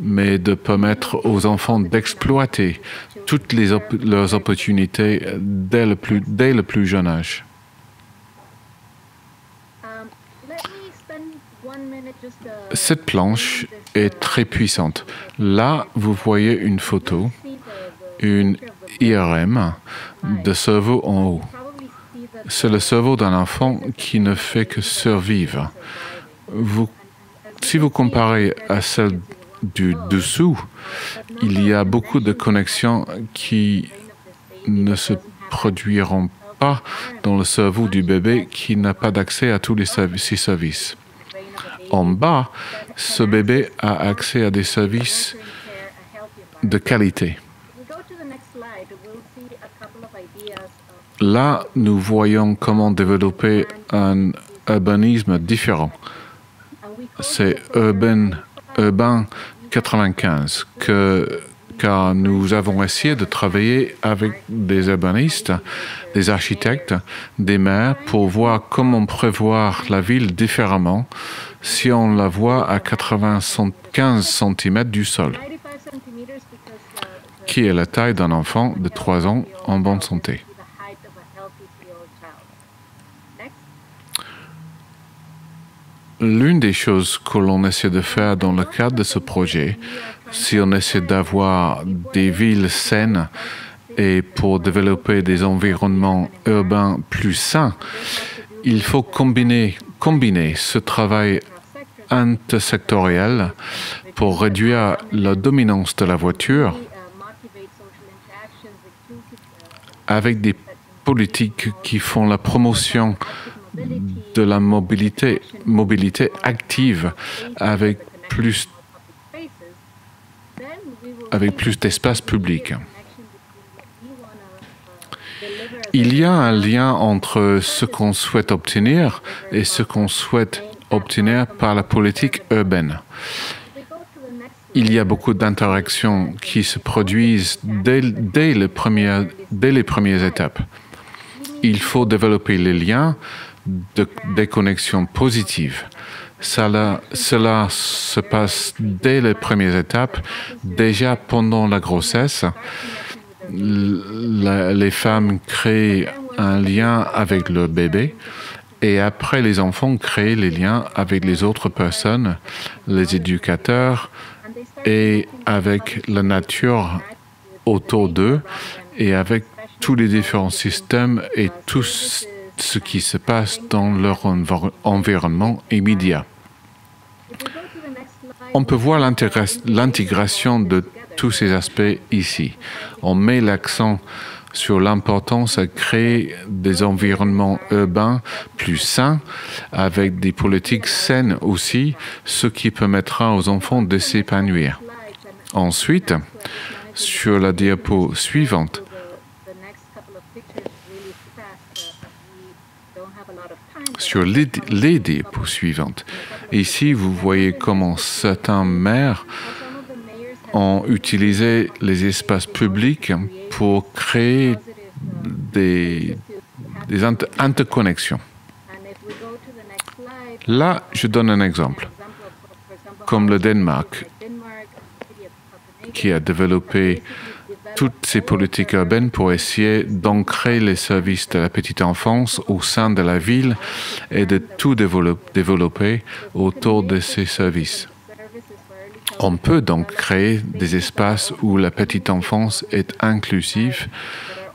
mais de permettre aux enfants d'exploiter toutes leurs opportunités dès le plus jeune âge. Cette planche est très puissante. Là, vous voyez une photo, une IRM de cerveau en haut. C'est le cerveau d'un enfant qui ne fait que survivre. Si vous comparez à celle du dessous, il y a beaucoup de connexions qui ne se produiront pas dans le cerveau du bébé qui n'a pas d'accès à tous ces services. En bas, ce bébé a accès à des services de qualité. Là, nous voyons comment développer un urbanisme différent. C'est Urban 95, car nous avons essayé de travailler avec des urbanistes, des architectes, des maires pour voir comment prévoir la ville différemment si on la voit à 95 cm du sol, qui est la taille d'un enfant de 3 ans en bonne santé. L'une des choses que l'on essaie de faire dans le cadre de ce projet, si on essaie d'avoir des villes saines et pour développer des environnements urbains plus sains, il faut combiner ce travail intersectoriel pour réduire la dominance de la voiture avec des politiques qui font la promotion de la mobilité active avec plus d'espace public. Il y a un lien entre ce qu'on souhaite obtenir et ce qu'on souhaite obtenir par la politique urbaine. Il y a beaucoup d'interactions qui se produisent dès les premières étapes. Il faut développer les liens des connexions positives. Cela se passe dès les premières étapes, déjà pendant la grossesse. Les femmes créent un lien avec leur bébé et après les enfants créent les liens avec les autres personnes, les éducateurs et avec la nature autour d'eux et avec tous les différents systèmes et tout ce qui se passe dans leur environnement immédiat. On peut voir l'intégration de tous ces aspects ici. On met l'accent sur l'importance de créer des environnements urbains plus sains, avec des politiques saines aussi, ce qui permettra aux enfants de s'épanouir. Ensuite, sur la diapo suivante, sur les diapos suivantes, ici vous voyez comment certains maires ont utilisé les espaces publics pour créer des interconnexions. Là, je donne un exemple, comme le Danemark, qui a développé toutes ces politiques urbaines pour essayer d'ancrer les services de la petite enfance au sein de la ville et de tout développer autour de ces services. On peut donc créer des espaces où la petite enfance est inclusive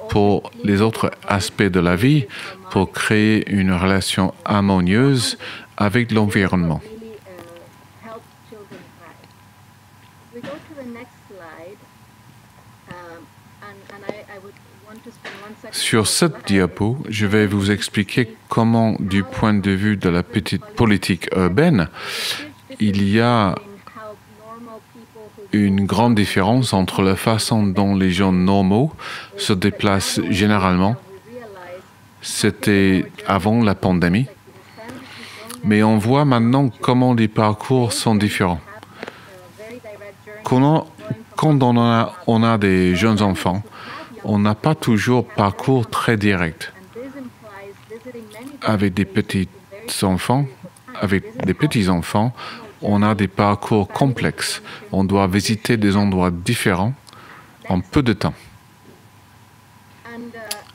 pour les autres aspects de la vie, pour créer une relation harmonieuse avec l'environnement. Sur cette diapo, je vais vous expliquer comment, du point de vue de la petite politique urbaine, il y a une grande différence entre la façon dont les gens normaux se déplacent généralement. C'était avant la pandémie. Mais on voit maintenant comment les parcours sont différents. Quand on a des jeunes enfants, on n'a pas toujours parcours très direct. Avec des petits-enfants, on a des parcours complexes. On doit visiter des endroits différents en peu de temps.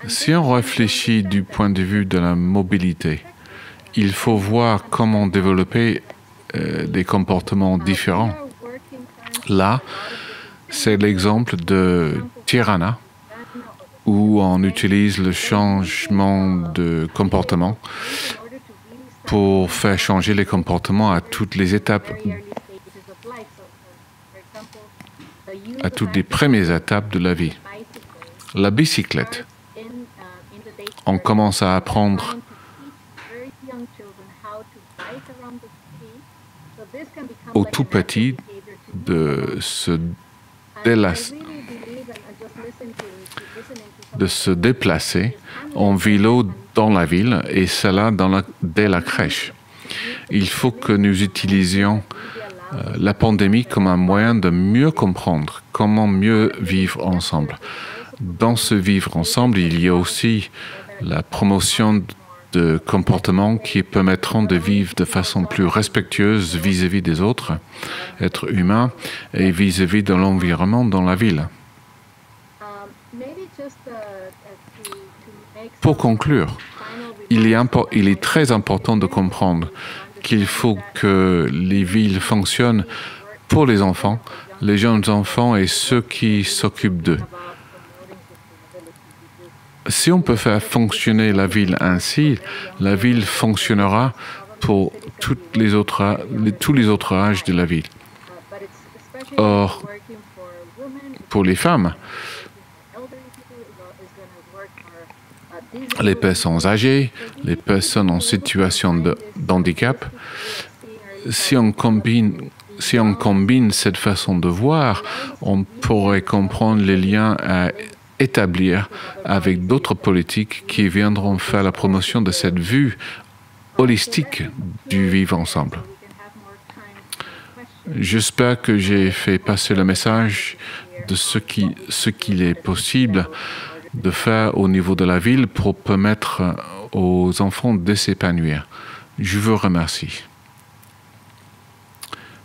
Si on réfléchit du point de vue de la mobilité, il faut voir comment développer des comportements différents. Là, c'est l'exemple de Tirana, où on utilise le changement de comportement pour faire changer les comportements à toutes les étapes, à toutes les premières étapes de la vie. La bicyclette, on commence à apprendre aux tout petits de se déplacer en vélo dans la ville, et cela dès la crèche. Il faut que nous utilisions la pandémie comme un moyen de mieux comprendre comment mieux vivre ensemble. Dans ce vivre ensemble, il y a aussi la promotion de comportements qui permettront de vivre de façon plus respectueuse vis-à-vis des autres, êtres humains, et vis-à-vis de l'environnement dans la ville. Pour conclure, il est très important de comprendre qu'il faut que les villes fonctionnent pour les enfants, les jeunes enfants et ceux qui s'occupent d'eux. Si on peut faire fonctionner la ville ainsi, la ville fonctionnera pour tous les autres âges de la ville. Or, pour les femmes, les personnes âgées, les personnes en situation d'handicap, si on combine cette façon de voir, on pourrait comprendre les liens à établir avec d'autres politiques qui viendront faire la promotion de cette vue holistique du vivre ensemble. J'espère que j'ai fait passer le message de ce qu'il est possible de faire au niveau de la ville pour permettre aux enfants de s'épanouir. Je vous remercie.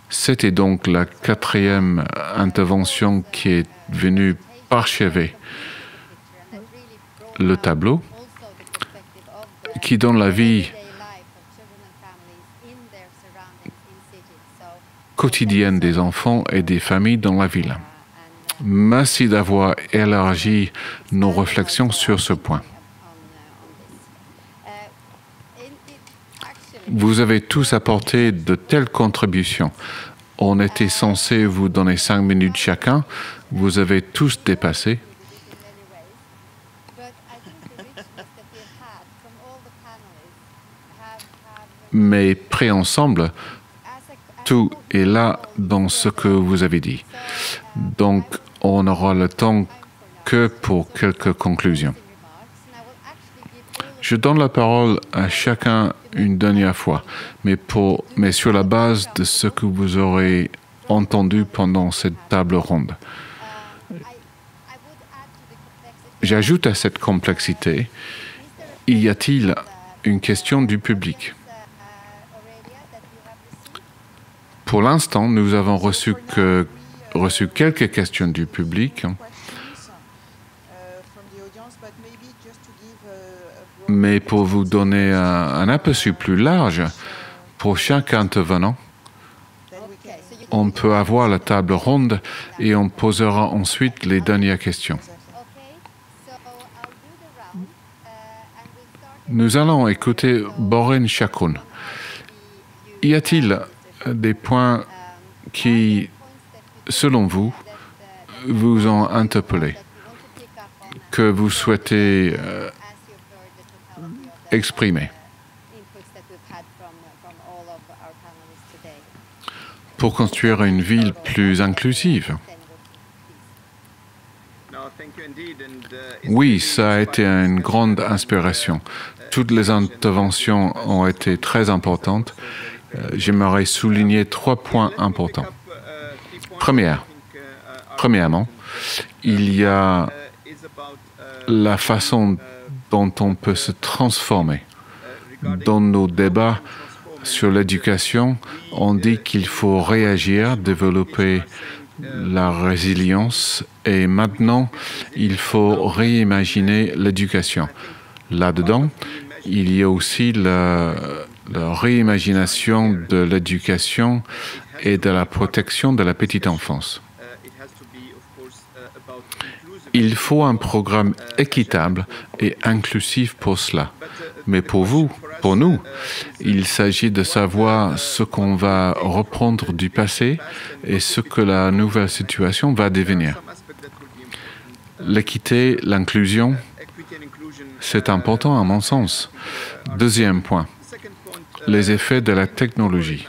C'était donc la 4e intervention qui est venue parchever le tableau qui donne la vie quotidienne des enfants et des familles dans la ville. Merci d'avoir élargi nos réflexions sur ce point. Vous avez tous apporté de telles contributions. On était censé vous donner 5 minutes chacun. Vous avez tous dépassé. Mais pris ensemble, tout est là dans ce que vous avez dit. Donc, on aura le temps que pour quelques conclusions. Je donne la parole à chacun une dernière fois, mais sur la base de ce que vous aurez entendu pendant cette table ronde. J'ajoute à cette complexité, y a-t-il une question du public? Pour l'instant, nous avons reçu quelques questions du public, mais pour vous donner un aperçu plus large, pour chaque intervenant, on peut avoir la table ronde et on posera ensuite les dernières questions. Nous allons écouter Boren Chakun. Y a-t-il des points qui, selon vous, vous ont interpellé, que vous souhaitez exprimer? pour construire une ville plus inclusive. Oui, ça a été une grande inspiration. Toutes les interventions ont été très importantes. J'aimerais souligner 3 points importants. Premièrement, il y a la façon dont on peut se transformer. Dans nos débats sur l'éducation, on dit qu'il faut réagir, développer la résilience et maintenant, il faut réimaginer l'éducation. Là-dedans, il y a aussi la réimagination de l'éducation et de la protection de la petite enfance. Il faut un programme équitable et inclusif pour cela. Mais pour nous, il s'agit de savoir ce qu'on va reprendre du passé et ce que la nouvelle situation va devenir. L'équité, l'inclusion, c'est important à mon sens. Deuxième point, les effets de la technologie.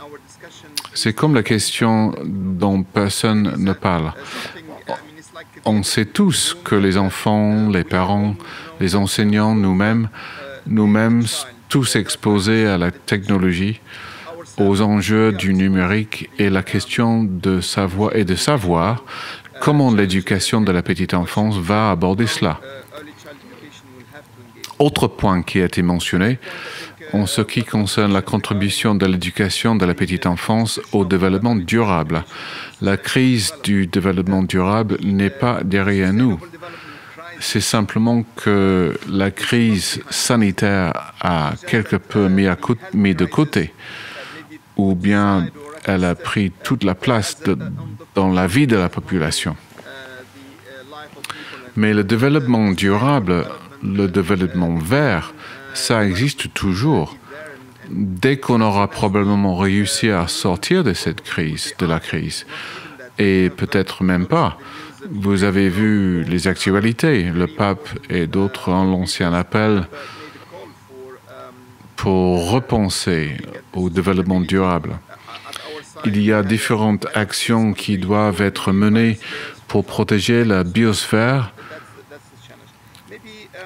C'est comme la question dont personne ne parle. On sait tous que les enfants, les parents, les enseignants, nous-mêmes, tous exposés à la technologie, aux enjeux du numérique et la question de savoir comment l'éducation de la petite enfance va aborder cela. Autre point qui a été mentionné, en ce qui concerne la contribution de l'éducation de la petite enfance au développement durable. La crise du développement durable n'est pas derrière nous. C'est simplement que la crise sanitaire a quelque peu mis de côté, ou bien elle a pris toute la place dans la vie de la population. Mais le développement durable, le développement vert, ça existe toujours. Dès qu'on aura probablement réussi à sortir de la crise, et peut-être même pas. Vous avez vu les actualités. Le pape et d'autres ont lancé un appel pour repenser au développement durable. Il y a différentes actions qui doivent être menées pour protéger la biosphère.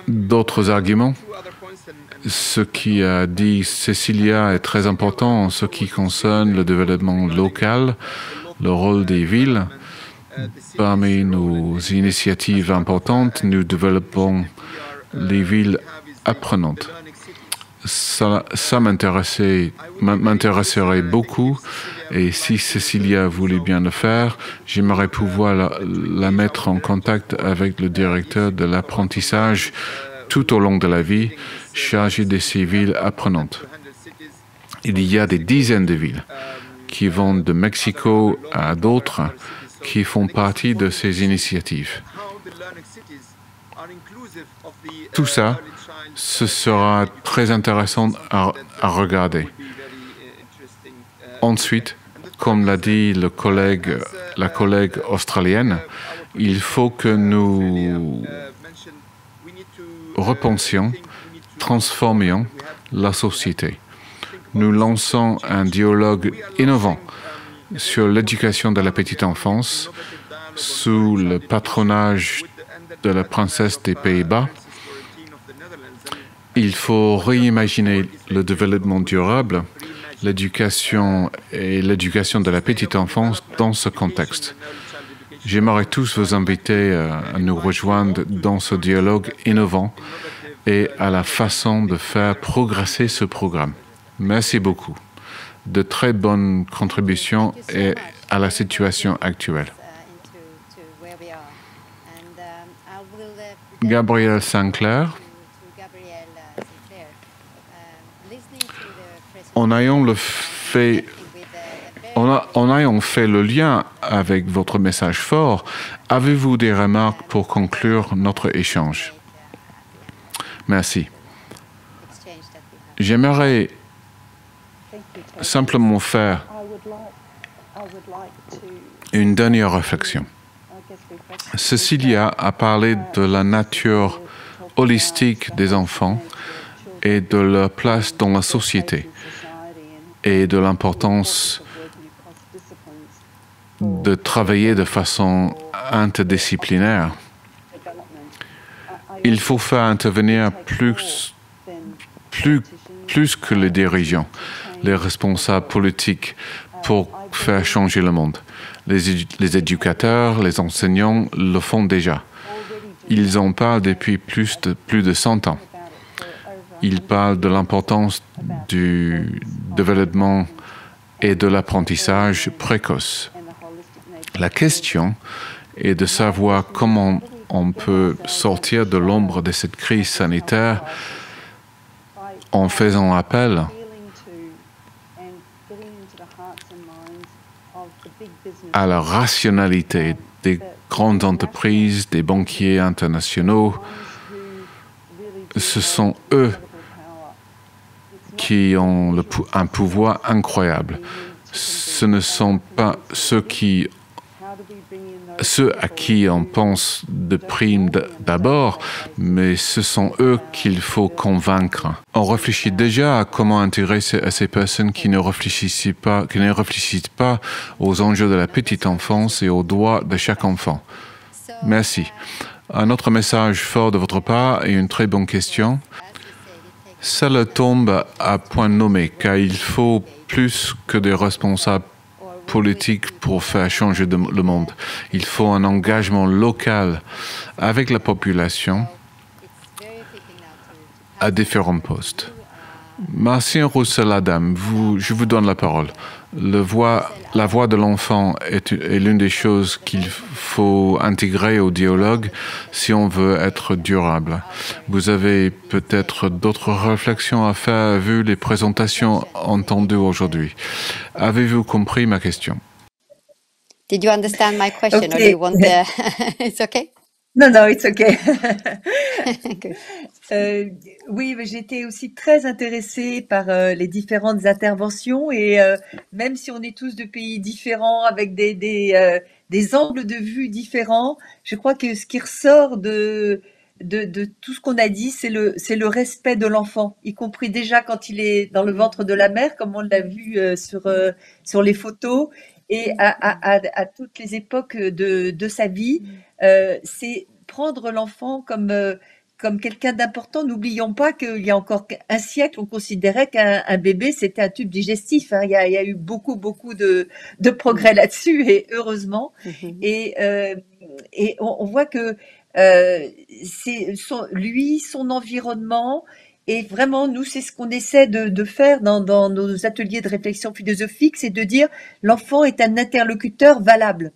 D'autres arguments? Ce qui a dit Cecilia est très important en ce qui concerne le développement local, le rôle des villes. Parmi nos initiatives importantes, nous développons les villes apprenantes. Ça m'intéresserait beaucoup et si Cecilia voulait bien le faire, j'aimerais pouvoir la mettre en contact avec le directeur de l'apprentissage tout au long de la vie, chargé de ces villes apprenantes. Il y a des dizaines de villes qui vont de Mexico à d'autres qui font partie de ces initiatives. Tout ça, ce sera très intéressant à regarder. Ensuite, comme l'a dit la collègue australienne, il faut que nous repensions, transformions la société. Nous lançons un dialogue innovant sur l'éducation de la petite enfance sous le patronage de la princesse des Pays-Bas. Il faut réimaginer le développement durable, l'éducation et l'éducation de la petite enfance dans ce contexte. J'aimerais tous vous inviter à nous rejoindre dans ce dialogue innovant et à la façon de faire progresser ce programme. Merci beaucoup. De très bonnes contributions et à la situation actuelle. Gabrielle Sinclair. En ayant fait le lien avec votre message fort, avez-vous des remarques pour conclure notre échange? Merci. J'aimerais simplement faire une dernière réflexion. Cecilia a parlé de la nature holistique des enfants et de leur place dans la société et de l'importance de travailler de façon interdisciplinaire. Il faut faire intervenir plus que les dirigeants, les responsables politiques pour faire changer le monde. Les éducateurs, les enseignants le font déjà. Ils en parlent depuis plus de 100 ans. Ils parlent de l'importance du développement et de l'apprentissage précoce. La question est de savoir comment on peut sortir de l'ombre de cette crise sanitaire en faisant appel à la rationalité des grandes entreprises, des banquiers internationaux. Ce sont eux qui ont un pouvoir incroyable. Ce ne sont pas ceux à qui on pense de prime d'abord, mais ce sont eux qu'il faut convaincre. On réfléchit déjà à comment intégrer ces personnes qui ne réfléchissent pas aux enjeux de la petite enfance et aux droits de chaque enfant. Merci. Un autre message fort de votre part et une très bonne question. Ça le tombe à point nommé, car il faut plus que des responsables politiques pour faire changer le monde. Il faut un engagement local avec la population à différents postes. Martine Roussel-Adam, je vous donne la parole. La voix de l'enfant est l'une des choses qu'il faut intégrer au dialogue si on veut être durable. Vous avez peut-être d'autres réflexions à faire vu les présentations entendues aujourd'hui. Avez-vous compris ma question? Did you understand my question, or do you want It's okay? No, it's okay. Good. Oui, mais j'étais aussi très intéressée par les différentes interventions et même si on est tous de pays différents avec des angles de vue différents, je crois que ce qui ressort de tout ce qu'on a dit, c'est le respect de l'enfant, y compris déjà quand il est dans le ventre de la mère, comme on l'a vu sur les photos, et à toutes les époques de sa vie. C'est prendre l'enfant comme quelqu'un d'important. N'oublions pas qu'il y a encore un siècle, on considérait qu'un bébé, c'était un tube digestif. Hein. Il y a eu beaucoup de progrès là-dessus, et heureusement. Et on voit que c'est son environnement. Et vraiment, nous, c'est ce qu'on essaie de faire dans nos ateliers de réflexion philosophique, c'est de dire l'enfant est un interlocuteur valable.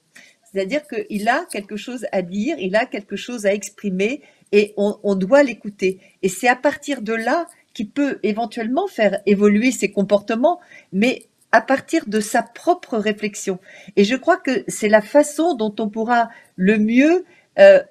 C'est-à-dire qu'il a quelque chose à dire, il a quelque chose à exprimer et on doit l'écouter. Et c'est à partir de là qu'il peut éventuellement faire évoluer ses comportements, mais à partir de sa propre réflexion. Et je crois que c'est la façon dont on pourra le mieux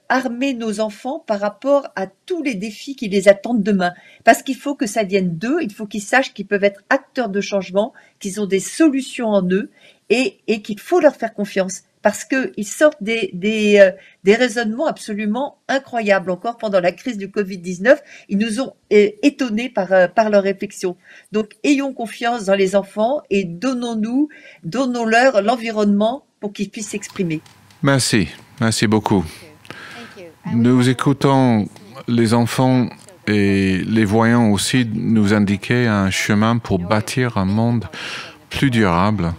armer nos enfants par rapport à tous les défis qui les attendent demain. Parce qu'il faut que ça vienne d'eux, il faut qu'ils sachent qu'ils peuvent être acteurs de changement, qu'ils ont des solutions en eux et qu'il faut leur faire confiance. Parce qu'ils sortent des raisonnements absolument incroyables. Encore pendant la crise du Covid-19, ils nous ont étonnés par leur réflexion. Donc, ayons confiance dans les enfants et donnons-leur l'environnement pour qu'ils puissent s'exprimer. Merci beaucoup. Nous écoutons les enfants et les voyons aussi nous indiquer un chemin pour bâtir un monde plus durable.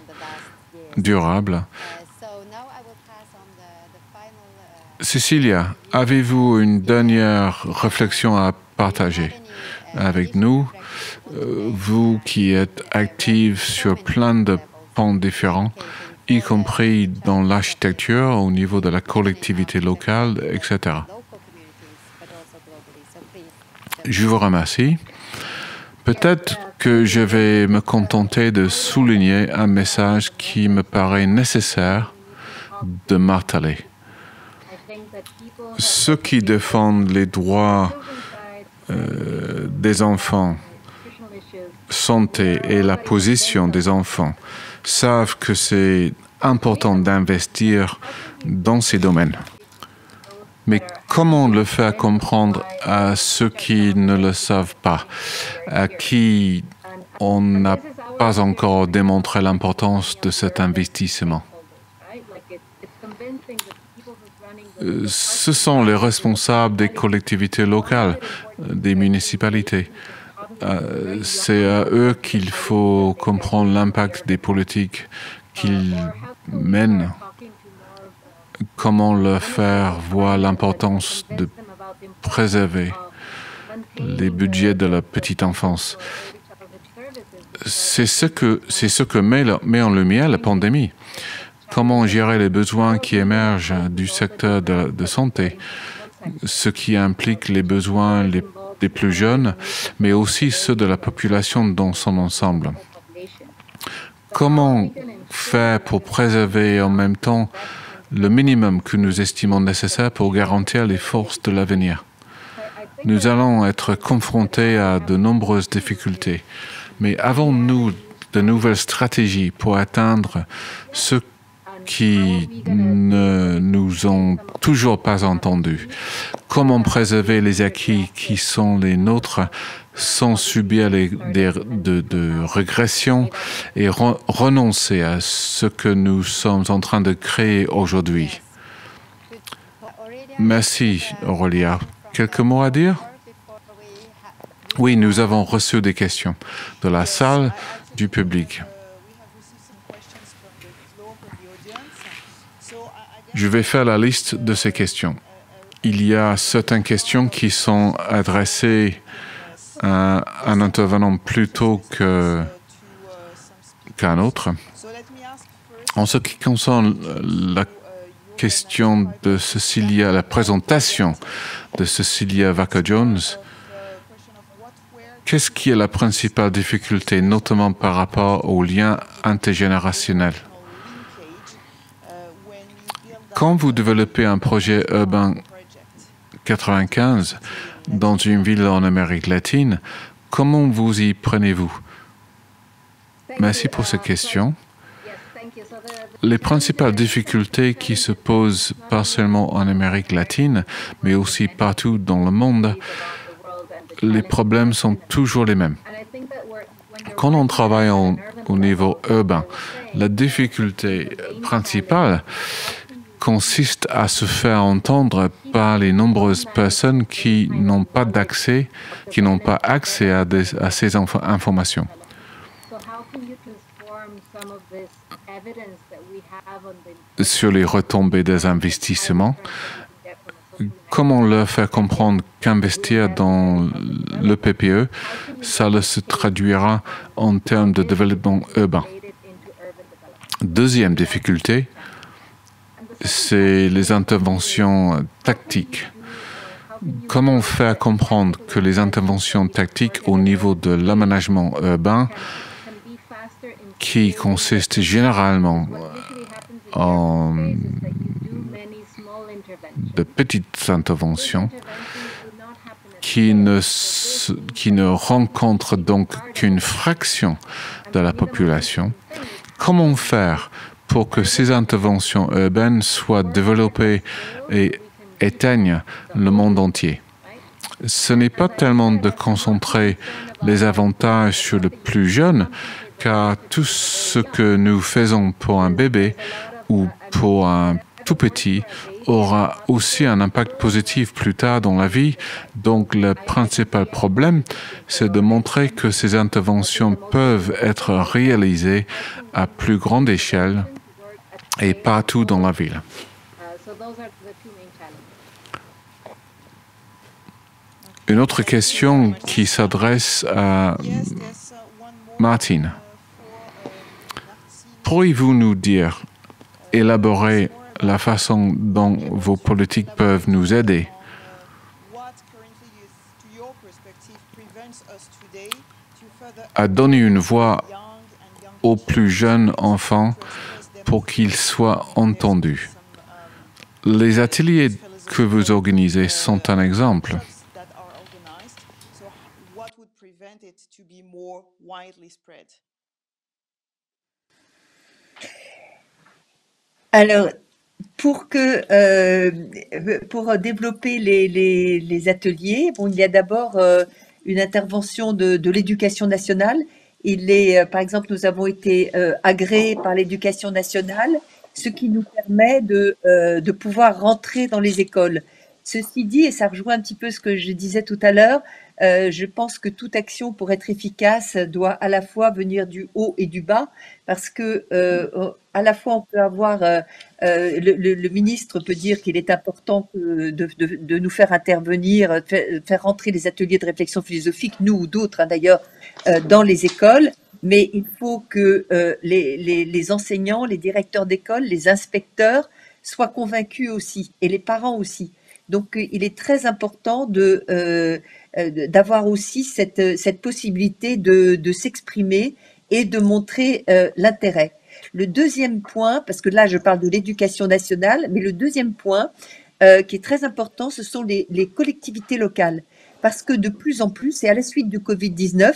Cecilia, avez-vous une dernière réflexion à partager avec nous? Vous qui êtes active sur plein de pans différents, y compris dans l'architecture, au niveau de la collectivité locale, etc. Je vous remercie. Peut-être que je vais me contenter de souligner un message qui me paraît nécessaire de marteler. Ceux qui défendent les droits des enfants, santé et la position des enfants savent que c'est important d'investir dans ces domaines. Mais comment le faire comprendre à ceux qui ne le savent pas, à qui on n'a pas encore démontré l'importance de cet investissement? ce sont les responsables des collectivités locales, des municipalités. C'est à eux qu'il faut comprendre l'impact des politiques qu'ils mènent, comment leur faire voir l'importance de préserver les budgets de la petite enfance. C'est ce que met en lumière la pandémie. Comment gérer les besoins qui émergent du secteur de santé, ce qui implique les besoins des plus jeunes, mais aussi ceux de la population dans son ensemble. Comment faire pour préserver en même temps le minimum que nous estimons nécessaire pour garantir les forces de l'avenir? Nous allons être confrontés à de nombreuses difficultés, mais avons-nous de nouvelles stratégies pour atteindre ce qui ne nous ont toujours pas entendus? Comment préserver les acquis qui sont les nôtres sans subir de régressions et renoncer à ce que nous sommes en train de créer aujourd'hui? Merci, Aurélia. Quelques mots à dire? Oui, nous avons reçu des questions de la salle, du public. Je vais faire la liste de ces questions. Il y a certaines questions qui sont adressées à un intervenant plutôt qu'à un autre. En ce qui concerne la question de Cecilia, la présentation de Cecilia Vaca-Jones, qu'est-ce qui est la principale difficulté, notamment par rapport au lien intergénérationnel? Quand vous développez un projet urbain 95 dans une ville en Amérique latine, comment vous y prenez-vous? Merci pour cette question. Les principales difficultés qui se posent pas seulement en Amérique latine, mais aussi partout dans le monde, les problèmes sont toujours les mêmes. Quand on travaille au niveau urbain, la difficulté principale consiste à se faire entendre par les nombreuses personnes qui n'ont pas accès à ces informations. Sur les retombées des investissements, comment leur faire comprendre qu'investir dans le PPE, ça se traduira en termes de développement urbain? Deuxième difficulté, c'est les interventions tactiques. Comment faire comprendre que les interventions tactiques au niveau de l'aménagement urbain, qui consistent généralement en de petites interventions, qui ne rencontrent donc qu'une fraction de la population, comment faire pour que ces interventions urbaines soient développées et atteignent le monde entier? Ce n'est pas tellement de concentrer les avantages sur le plus jeune, car tout ce que nous faisons pour un bébé ou pour un tout petit aura aussi un impact positif plus tard dans la vie. Donc le principal problème, c'est de montrer que ces interventions peuvent être réalisées à plus grande échelle et partout dans la ville. Une autre question qui s'adresse à Martine. Pourriez-vous nous dire, élaborer la façon dont vos politiques peuvent nous aider? À donner une voix aux plus jeunes enfants pour qu'ils soient entendus. Les ateliers que vous organisez sont un exemple. Alors, pour développer les ateliers, bon, il y a d'abord une intervention de l'Éducation nationale. Par exemple, nous avons été agréés par l'Éducation nationale ce qui nous permet de pouvoir rentrer dans les écoles. Ceci dit, et ça rejoint un petit peu ce que je disais tout à l'heure, je pense que toute action pour être efficace doit à la fois venir du haut et du bas, parce que à la fois on peut avoir, le ministre peut dire qu'il est important de nous faire intervenir, faire rentrer les ateliers de réflexion philosophique, nous ou d'autres d'ailleurs, dans les écoles, mais il faut que les enseignants, les directeurs d'école, les inspecteurs soient convaincus aussi, et les parents aussi. Donc, il est très important d'avoir aussi cette possibilité de s'exprimer et de montrer l'intérêt. Le deuxième point, parce que là, je parle de l'éducation nationale, mais le deuxième point qui est très important, ce sont les collectivités locales. Parce que de plus en plus, et à la suite du Covid-19,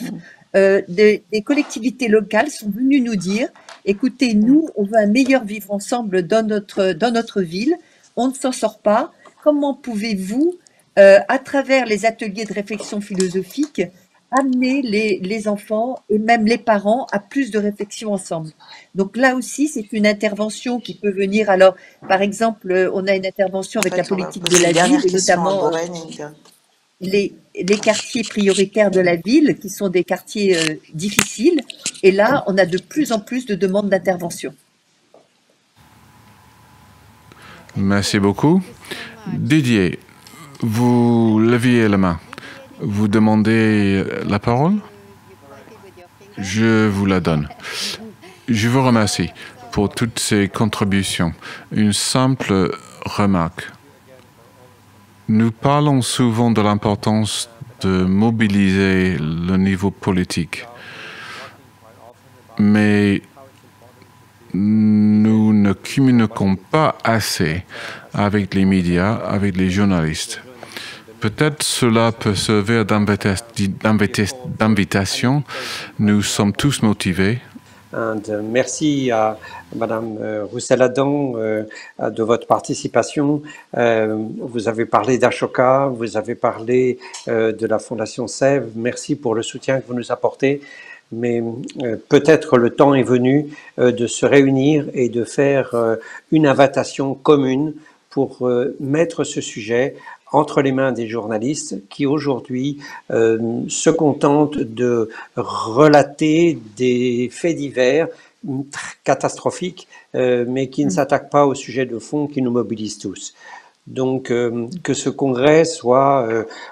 des collectivités locales sont venues nous dire, écoutez, nous, on veut un meilleur vivre ensemble dans notre ville, on ne s'en sort pas. Comment pouvez-vous, à travers les ateliers de réflexion philosophique, amener les enfants et même les parents à plus de réflexion ensemble? Donc là aussi, c'est une intervention qui peut venir. Alors, par exemple, on a une intervention avec la politique de la ville, et notamment les quartiers prioritaires de la ville, qui sont des quartiers difficiles. Et là, on a de plus en plus de demandes d'intervention. Merci beaucoup. Didier, vous leviez la main. Vous demandez la parole? Je vous la donne. Je vous remercie pour toutes ces contributions. Une simple remarque. Nous parlons souvent de l'importance de mobiliser le niveau politique, mais nous ne communiquons pas assez avec les médias, avec les journalistes. Peut-être cela peut servir d'invitation. Nous sommes tous motivés. Merci à Madame Roussel-Adam de votre participation. Vous avez parlé d'Ashoka, vous avez parlé de la Fondation Sève. Merci pour le soutien que vous nous apportez. Mais peut-être le temps est venu de se réunir et de faire une invitation commune pour mettre ce sujet entre les mains des journalistes qui aujourd'hui se contentent de relater des faits divers catastrophiques, mais qui ne s'attaquent pas au sujet de fond qui nous mobilise tous. Donc, que ce congrès soit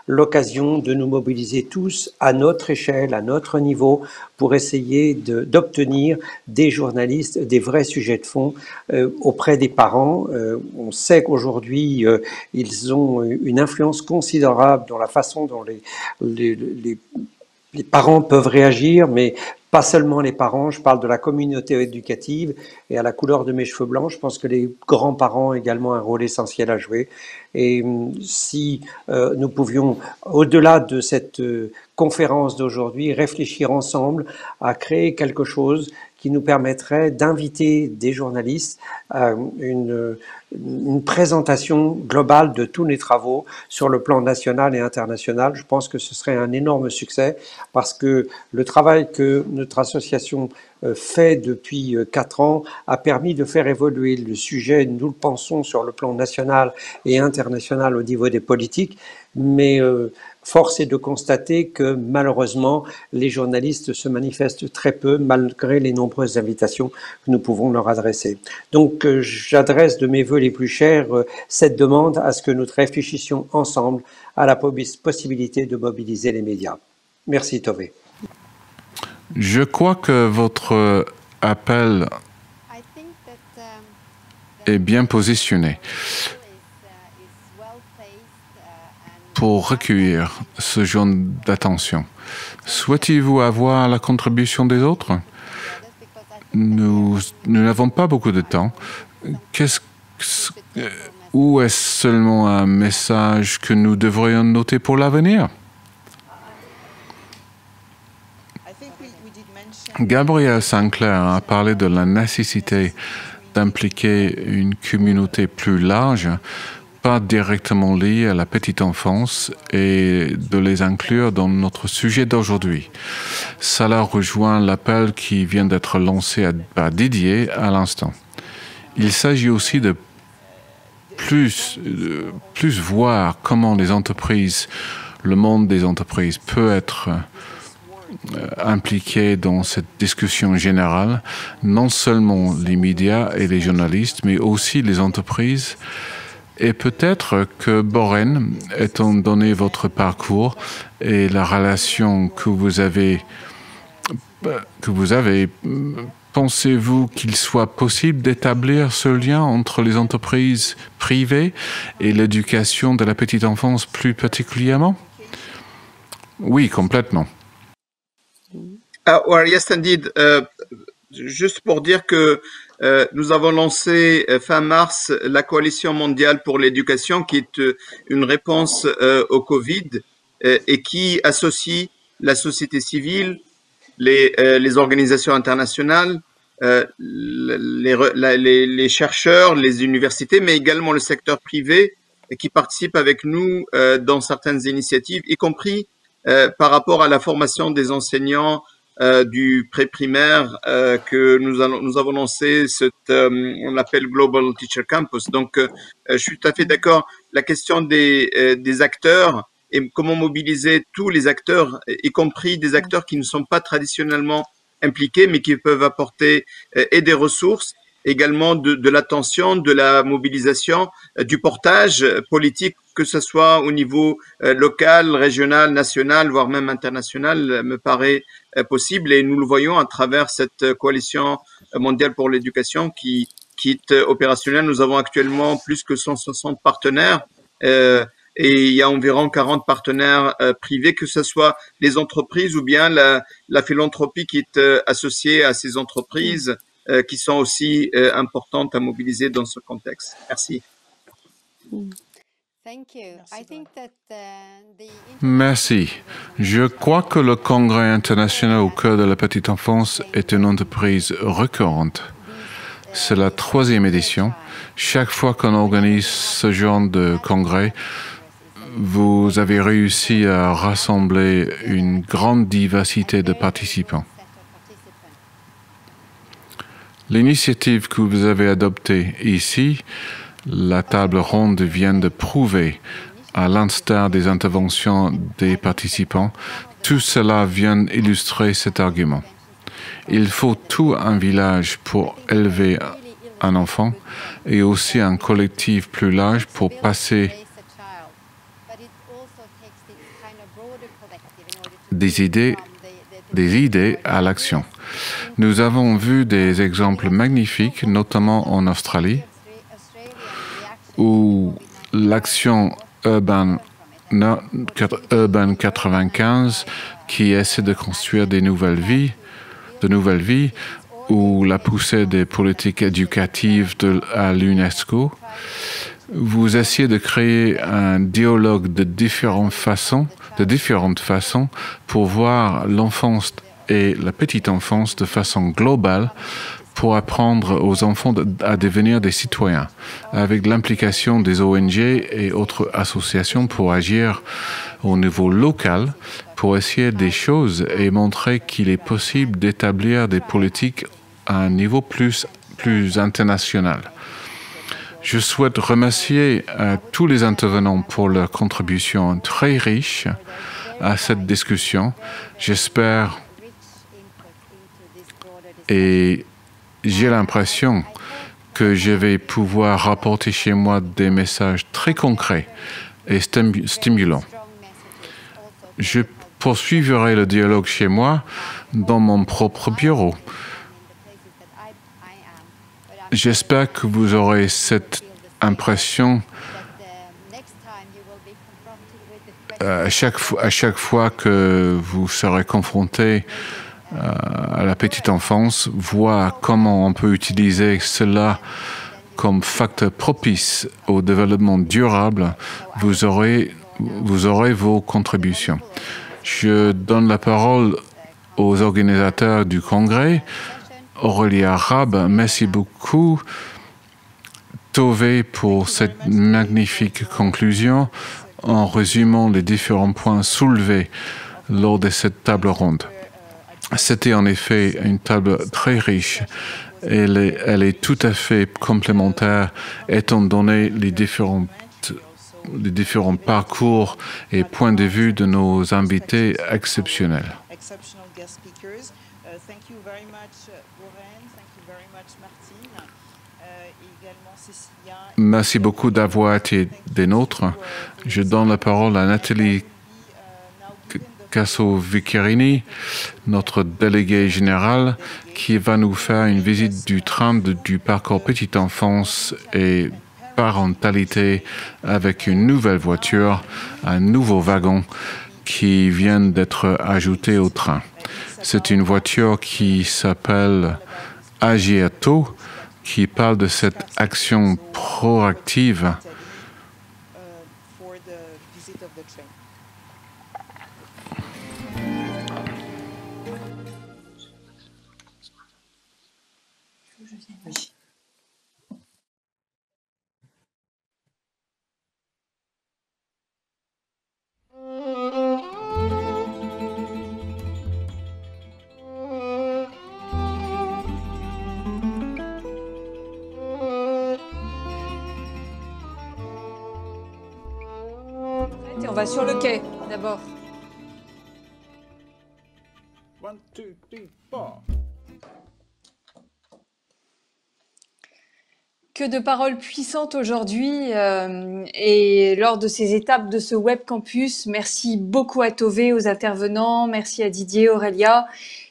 l'occasion de nous mobiliser tous à notre échelle, à notre niveau, pour essayer d'obtenir des journalistes, des vrais sujets de fond auprès des parents. On sait qu'aujourd'hui, ils ont une influence considérable dans la façon dont les parents peuvent réagir, mais pas seulement les parents, je parle de la communauté éducative, et à la couleur de mes cheveux blancs, je pense que les grands-parents ont également un rôle essentiel à jouer. Et si nous pouvions, au-delà de cette conférence d'aujourd'hui, réfléchir ensemble à créer quelque chose qui nous permettrait d'inviter des journalistes à une présentation globale de tous les travaux sur le plan national et international. Je pense que ce serait un énorme succès parce que le travail que notre association fait depuis 4 ans a permis de faire évoluer le sujet, nous le pensons, sur le plan national et international au niveau des politiques, mais force est de constater que malheureusement, les journalistes se manifestent très peu malgré les nombreuses invitations que nous pouvons leur adresser. Donc, j'adresse de mes voeux les plus chers cette demande à ce que nous réfléchissions ensemble à la possibilité de mobiliser les médias. Merci, Tove. Je crois que votre appel est bien positionné pour recueillir ce genre d'attention. Souhaitez-vous avoir la contribution des autres? Nous n'avons pas beaucoup de temps. Ou est-ce seulement un message que nous devrions noter pour l'avenir? Gabrielle Sinclair a parlé de la nécessité d'impliquer une communauté plus large, pas directement liée à la petite enfance, et de les inclure dans notre sujet d'aujourd'hui. Cela rejoint l'appel qui vient d'être lancé par Didier à l'instant. Il s'agit aussi de plus voir comment les entreprises, le monde des entreprises peut être impliqué dans cette discussion générale, non seulement les médias et les journalistes, mais aussi les entreprises. Et peut-être que Boren, étant donné votre parcours et la relation que vous avez, pensez-vous qu'il soit possible d'établir ce lien entre les entreprises privées et l'éducation de la petite enfance plus particulièrement? Oui, complètement. Well, yes, indeed. Juste pour dire que nous avons lancé fin mars la Coalition mondiale pour l'éducation, qui est une réponse au Covid et qui associe la société civile, les organisations internationales, les chercheurs, les universités, mais également le secteur privé qui participe avec nous dans certaines initiatives, y compris par rapport à la formation des enseignants du pré-primaire que nous avons lancé, on l'appelle Global Teacher Campus. Donc, je suis tout à fait d'accord. La question des acteurs et comment mobiliser tous les acteurs, y compris des acteurs qui ne sont pas traditionnellement impliqués, mais qui peuvent apporter et des ressources, également de l'attention, de la mobilisation, du portage politique, que ce soit au niveau local, régional, national, voire même international, me paraît possible. Et nous le voyons à travers cette coalition mondiale pour l'éducation qui est opérationnelle. Nous avons actuellement plus que 160 partenaires et il y a environ 40 partenaires privés, que ce soit les entreprises ou bien la philanthropie qui est associée à ces entreprises qui sont aussi importantes à mobiliser dans ce contexte. Merci. Merci. Je crois que le Congrès international au cœur de la petite enfance est une entreprise récurrente. C'est la 3e édition. Chaque fois qu'on organise ce genre de congrès, vous avez réussi à rassembler une grande diversité de participants. L'initiative que vous avez adoptée ici, la table ronde, vient de prouver, à l'instar des interventions des participants, tout cela vient illustrer cet argument. Il faut tout un village pour élever un enfant et aussi un collectif plus large pour passer des idées à l'action. Nous avons vu des exemples magnifiques, notamment en Australie, où l'action Urban 95, qui essaie de construire de nouvelles vies, ou la poussée des politiques éducatives à l'UNESCO. Vous essayez de créer un dialogue de différentes façons pour voir l'enfance et la petite enfance de façon globale, pour apprendre aux enfants à devenir des citoyens, avec l'implication des ONG et autres associations pour agir au niveau local, pour essayer des choses et montrer qu'il est possible d'établir des politiques à un niveau plus international. Je souhaite remercier tous les intervenants pour leur contribution très riche à cette discussion. J'espère et j'ai l'impression que je vais pouvoir rapporter chez moi des messages très concrets et stimulants. Je poursuivrai le dialogue chez moi dans mon propre bureau. J'espère que vous aurez cette impression à chaque fois que vous serez confronté à la petite enfance, voir comment on peut utiliser cela comme facteur propice au développement durable. Vous aurez vos contributions. Je donne la parole aux organisateurs du congrès. Aurélie Arabe, merci beaucoup. Tove pour cette magnifique conclusion en résumant les différents points soulevés lors de cette table ronde. C'était en effet une table très riche Elle est tout à fait complémentaire étant donné les différents parcours et points de vue de nos invités exceptionnels. Merci beaucoup d'avoir été des nôtres. Je donne la parole à Nathalie Casso-Viccherini, notre déléguée générale, qui va nous faire une visite du train du parcours petite enfance et parentalité avec une nouvelle voiture, un nouveau wagon qui vient d'être ajouté au train. C'est une voiture qui s'appelle Agir tôt, qui parle de cette action proactive. On va sur le quai d'abord. 1, 2, 3, 4. Que de paroles puissantes aujourd'hui et lors de ces étapes de ce web campus. Merci beaucoup à Tové, aux intervenants, merci à Didier, Aurélia.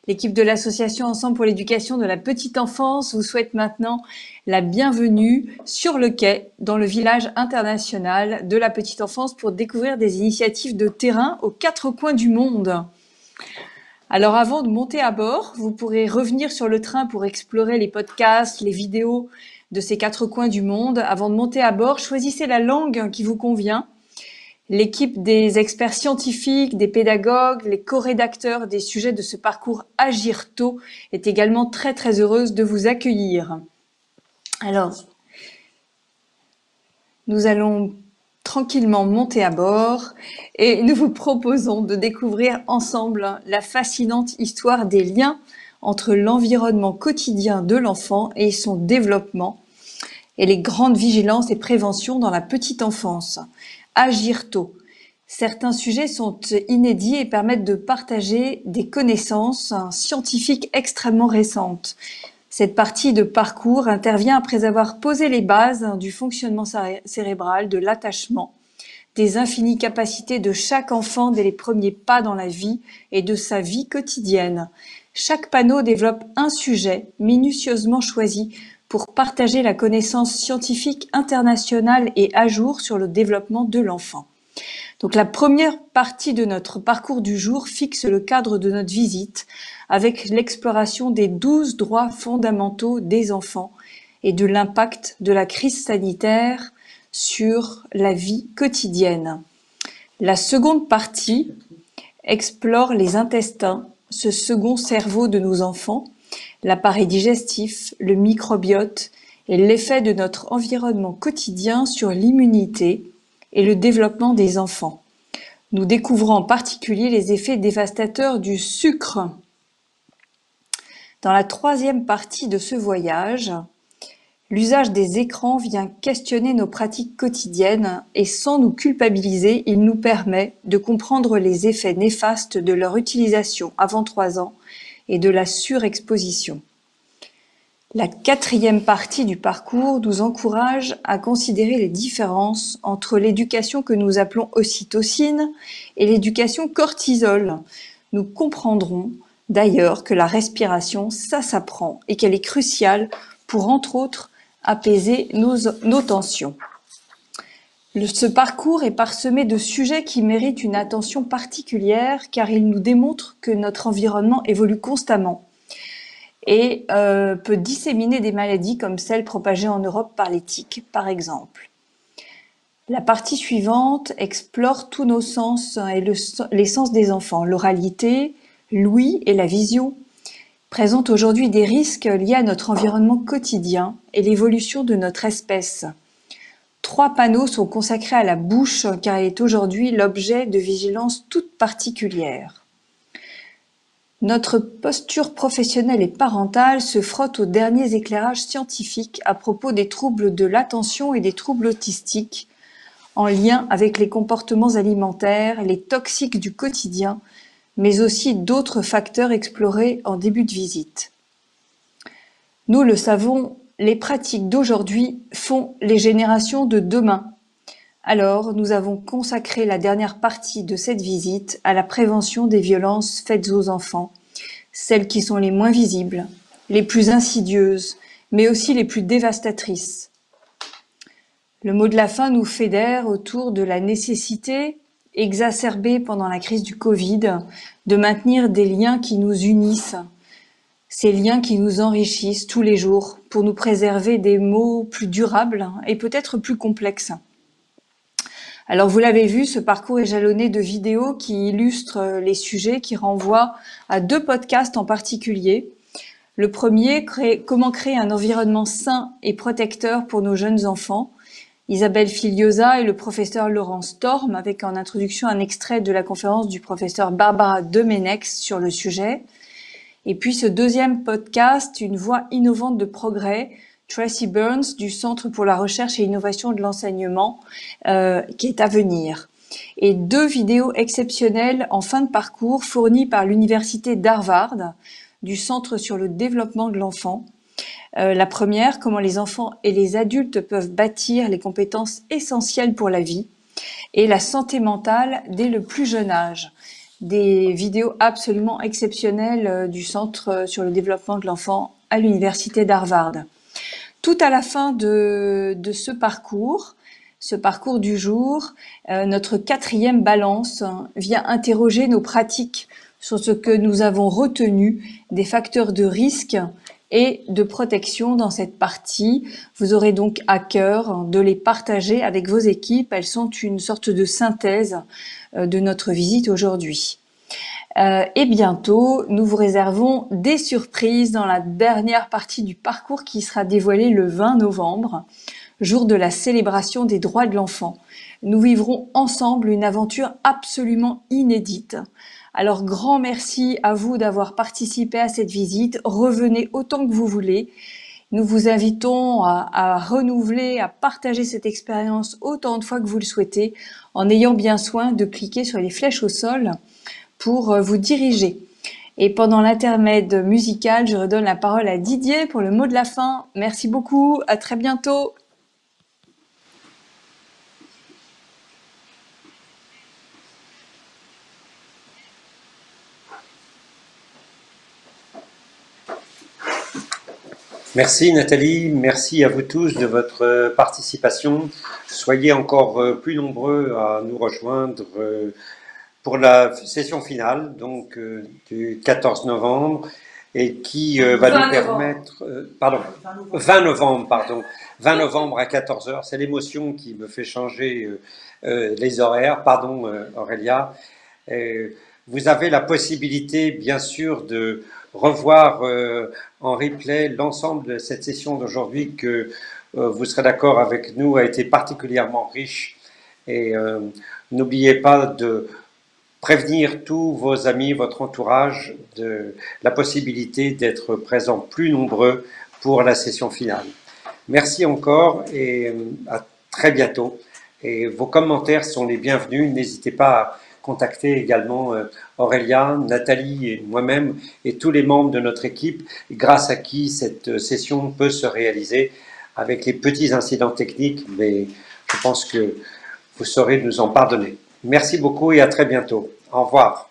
L'équipe de l'association Ensemble pour l'éducation de la petite enfance vous souhaite maintenant la bienvenue sur le quai dans le village international de la petite enfance pour découvrir des initiatives de terrain aux 4 coins du monde. Alors avant de monter à bord, vous pourrez revenir sur le train pour explorer les podcasts, les vidéos de ces 4 coins du monde. Avant de monter à bord, choisissez la langue qui vous convient. L'équipe des experts scientifiques, des pédagogues, les co-rédacteurs des sujets de ce parcours Agir tôt est également très très heureuse de vous accueillir. Alors, nous allons tranquillement monter à bord et nous vous proposons de découvrir ensemble la fascinante histoire des liens entre l'environnement quotidien de l'enfant et son développement et les grandes vigilances et préventions dans la petite enfance. Agir tôt. Certains sujets sont inédits et permettent de partager des connaissances scientifiques extrêmement récentes. Cette partie de parcours intervient après avoir posé les bases du fonctionnement cérébral, de l'attachement, des infinies capacités de chaque enfant dès les premiers pas dans la vie et de sa vie quotidienne. Chaque panneau développe un sujet minutieusement choisi pour partager la connaissance scientifique internationale et à jour sur le développement de l'enfant. Donc la première partie de notre parcours du jour fixe le cadre de notre visite avec l'exploration des 12 droits fondamentaux des enfants et de l'impact de la crise sanitaire sur la vie quotidienne. La seconde partie explore les intestins, ce second cerveau de nos enfants, l'appareil digestif, le microbiote et l'effet de notre environnement quotidien sur l'immunité et le développement des enfants. Nous découvrons en particulier les effets dévastateurs du sucre. Dans la troisième partie de ce voyage, l'usage des écrans vient questionner nos pratiques quotidiennes et sans nous culpabiliser, il nous permet de comprendre les effets néfastes de leur utilisation avant 3 ans et de la surexposition. La quatrième partie du parcours nous encourage à considérer les différences entre l'éducation que nous appelons ocytocine et l'éducation cortisol. Nous comprendrons d'ailleurs que la respiration, ça s'apprend et qu'elle est cruciale pour, entre autres, apaiser nos tensions. Ce parcours est parsemé de sujets qui méritent une attention particulière car il nous démontre que notre environnement évolue constamment et peut disséminer des maladies comme celles propagées en Europe par les tiques, par exemple. La partie suivante explore tous nos sens et les sens des enfants. L'oralité, l'ouïe et la vision présentent aujourd'hui des risques liés à notre environnement quotidien et l'évolution de notre espèce. 3 panneaux sont consacrés à la bouche car elle est aujourd'hui l'objet de vigilance toute particulière. Notre posture professionnelle et parentale se frotte aux derniers éclairages scientifiques à propos des troubles de l'attention et des troubles autistiques, en lien avec les comportements alimentaires, les toxiques du quotidien, mais aussi d'autres facteurs explorés en début de visite. Nous le savons, les pratiques d'aujourd'hui font les générations de demain. Alors, nous avons consacré la dernière partie de cette visite à la prévention des violences faites aux enfants, celles qui sont les moins visibles, les plus insidieuses, mais aussi les plus dévastatrices. Le mot de la fin nous fédère autour de la nécessité, exacerbée pendant la crise du Covid, de maintenir des liens qui nous unissent, ces liens qui nous enrichissent tous les jours pour nous préserver des maux plus durables et peut-être plus complexes. Alors vous l'avez vu, ce parcours est jalonné de vidéos qui illustrent les sujets, qui renvoient à 2 podcasts en particulier. Le premier, comment créer un environnement sain et protecteur pour nos jeunes enfants. Isabelle Filiosa et le professeur Laurent Storm, avec en introduction un extrait de la conférence du professeur Barbara Demenex sur le sujet. Et puis ce deuxième podcast, une voie innovante de progrès, Tracy Burns du Centre pour la recherche et innovation de l'enseignement qui est à venir. Et 2 vidéos exceptionnelles en fin de parcours fournies par l'université d'Harvard du Centre sur le développement de l'enfant. La première, comment les enfants et les adultes peuvent bâtir les compétences essentielles pour la vie, et la santé mentale dès le plus jeune âge. Des vidéos absolument exceptionnelles du Centre sur le développement de l'enfant à l'université d'Harvard. Tout à la fin de ce parcours du jour, notre 4e balance vient interroger nos pratiques sur ce que nous avons retenu des facteurs de risque et de protection dans cette partie. Vous aurez donc à cœur de les partager avec vos équipes. Elles sont une sorte de synthèse de notre visite aujourd'hui. Et bientôt, nous vous réservons des surprises dans la dernière partie du parcours qui sera dévoilée le 20 novembre, jour de la célébration des droits de l'enfant. Nous vivrons ensemble une aventure absolument inédite. Alors, grand merci à vous d'avoir participé à cette visite. Revenez autant que vous voulez. Nous vous invitons à renouveler, à partager cette expérience autant de fois que vous le souhaitez, en ayant bien soin de cliquer sur les flèches au sol pour vous diriger. Et pendant l'intermède musical, je redonne la parole à Didier pour le mot de la fin. Merci beaucoup, à très bientôt. Merci Nathalie, merci à vous tous de votre participation. Soyez encore plus nombreux à nous rejoindre pour la session finale, donc du 14 novembre, et qui va nous permettre... 20 novembre à 14h, c'est l'émotion qui me fait changer les horaires, pardon Aurélia. Vous avez la possibilité, bien sûr, de revoir en replay l'ensemble de cette session d'aujourd'hui que vous serez d'accord avec nous a été particulièrement riche. Et n'oubliez pas de prévenir tous vos amis, votre entourage de la possibilité d'être présents plus nombreux pour la session finale. Merci encore et à très bientôt. Et vos commentaires sont les bienvenus. N'hésitez pas à contacter également Aurélia, Nathalie et moi-même et tous les membres de notre équipe, grâce à qui cette session peut se réaliser avec les petits incidents techniques, mais je pense que vous saurez nous en pardonner. Merci beaucoup et à très bientôt. Au revoir.